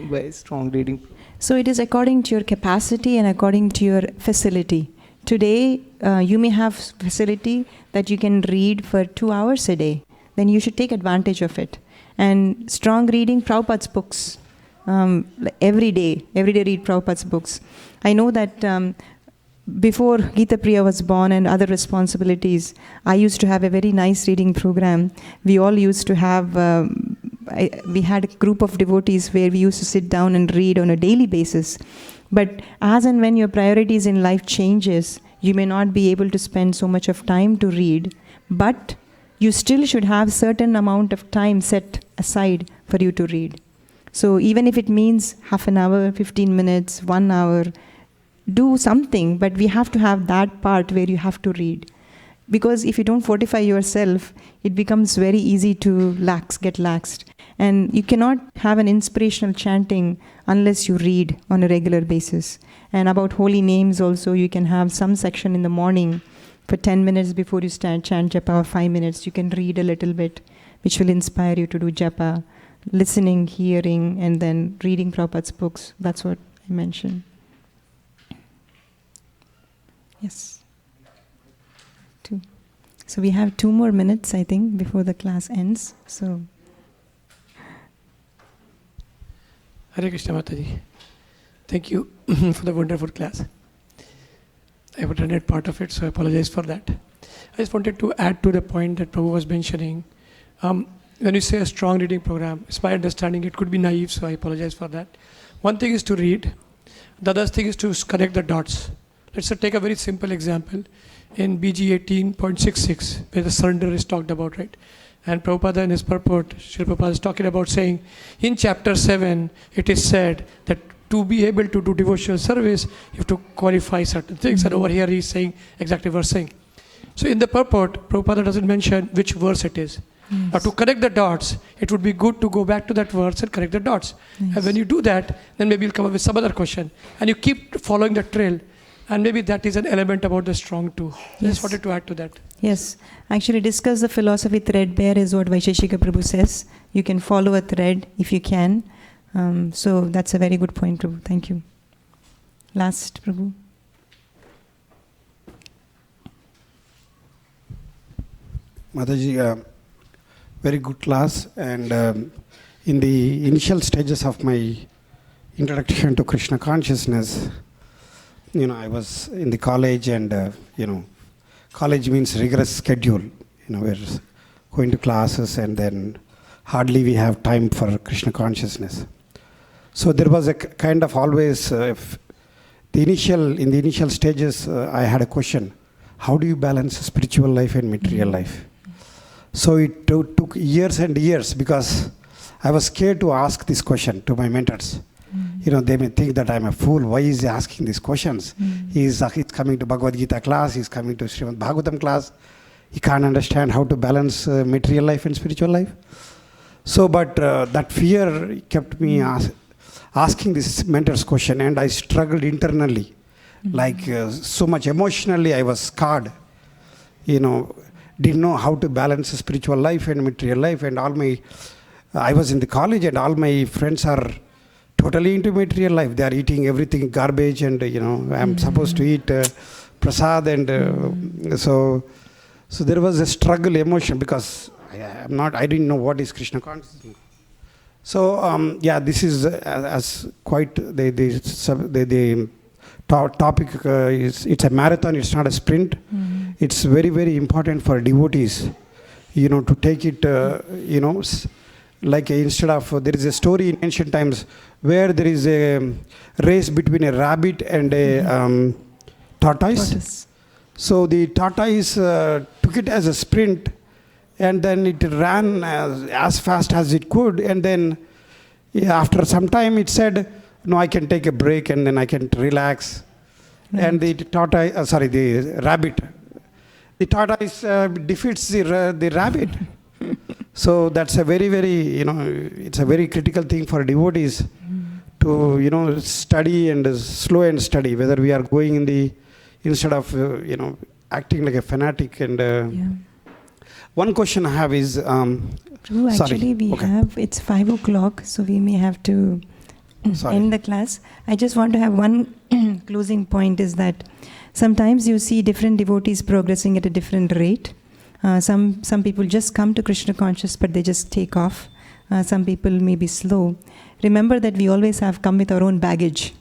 S16: by strong reading?
S1: So it is according to your capacity and according to your facility. Today, you may have facility that you can read for 2 hours a day. Then you should take advantage of it. And strong reading, Prabhupada's books. Every day read Prabhupada's books. I know that before Geeta Priya was born and other responsibilities, I used to have a very nice reading program. We all used to have, we had a group of devotees where we used to sit down and read on a daily basis. But as and when your priorities in life changes, you may not be able to spend so much of time to read, but you still should have certain amount of time set aside for you to read. So even if it means half an hour, 15 minutes, 1 hour, do something, but we have to have that part where you have to read. Because if you don't fortify yourself, it becomes very easy to get laxed. And you cannot have an inspirational chanting unless you read on a regular basis. And about holy names also, you can have some section in the morning for 10 minutes before you chant japa, or 5 minutes. You can read a little bit, which will inspire you to do japa, listening, hearing, and then reading Prabhupada's books. That's what I mentioned. Yes. 2. So we have 2 more minutes, I think, before the class ends. So.
S17: Hare Krishna Mataji. Thank you for the wonderful class. I have attended part of it, so I apologize for that. I just wanted to add to the point that Prabhu was mentioning. when you say a strong reading program, it's my understanding, it could be naive, so I apologize for that. One thing is to read. The other thing is to connect the dots. Let's take a very simple example. In BG 18.66, where the surrender is talked about, right? And Prabhupada in his purport, Srila Prabhupada is talking about saying, in chapter 7, it is said that to be able to do devotional service, you have to qualify certain things. And over here he is saying exactly what we're saying. So in the purport, Prabhupada doesn't mention which verse it is. Yes. Now to connect the dots, it would be good to go back to that verse and connect the dots. Yes. And when you do that, then maybe you'll come up with some other question. And you keep following the trail. And maybe that is an element about the strong too. Yes. Just wanted to add to that.
S1: Yes. Actually, discuss the philosophy threadbare is what Vaisheshika Prabhu says. You can follow a thread if you can. So that's a very good point, Prabhu. Thank you. Last, Prabhu.
S18: Mataji, very good class, and in the initial stages of my introduction to Krishna consciousness, I was in the college, and college means rigorous schedule. We're going to classes, and then hardly we have time for Krishna consciousness. So there was a kind of always in the initial stages, I had a question: how do you balance spiritual life and material life? So it took years and years, because I was scared to ask this question to my mentors. They may think that I'm a fool. Why is he asking these questions? He's coming to Bhagavad Gita class, he's coming to Srimad Bhagavatam class. He can't understand how to balance material life and spiritual life. So, but that fear kept me asking this mentor's question, and I struggled internally. Like so much emotionally, I was scarred. Didn't know how to balance spiritual life and material life, and I was in the college, and all my friends are totally into material life. They are eating everything garbage, and I'm supposed to eat prasad, and so there was a struggle emotion, because I didn't know what is Krishna consciousness. So this is as quite the topic is, it's a marathon, it's not a sprint. It's very, very important for devotees, to take it, like instead of, there is a story in ancient times where there is a race between a rabbit and a tortoise. So the tortoise took it as a sprint, and then it ran as fast as it could, and then after some time it said, no, I can take a break, and then I can relax. Right. And the rabbit. The tortoise defeats the rabbit. So that's a very, very, it's a very critical thing for devotees to, study and slow and study, whether we are going in the, instead of, acting like a fanatic. And one question I have is,
S1: actually we have, it's 5 o'clock, so we may have to end the class. I just want to have one closing point, is that sometimes you see different devotees progressing at a different rate. Some people just come to Krishna conscious, but they just take off. Some people may be slow. Remember that we always have come with our own baggage.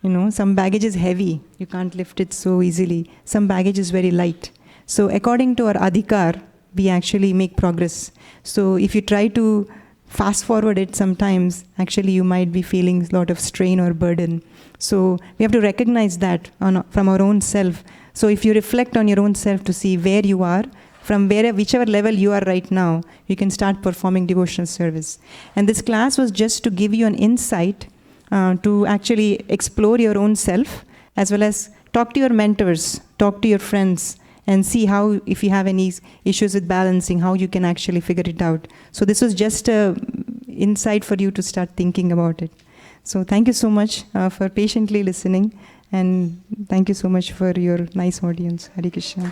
S1: Some baggage is heavy. You can't lift it so easily. Some baggage is very light. So according to our adhikar, we actually make progress. So if you try to fast forward it, sometimes actually you might be feeling a lot of strain or burden. So we have to recognize that from our own self. So if you reflect on your own self to see where you are, from whichever level you are right now, you can start performing devotional service. And this class was just to give you an insight to actually explore your own self, as well as talk to your mentors, talk to your friends, and see how, if you have any issues with balancing, how you can actually figure it out. So this was just an insight for you to start thinking about it. So thank you so much for patiently listening, and thank you so much for your nice audience. Hare Krishna.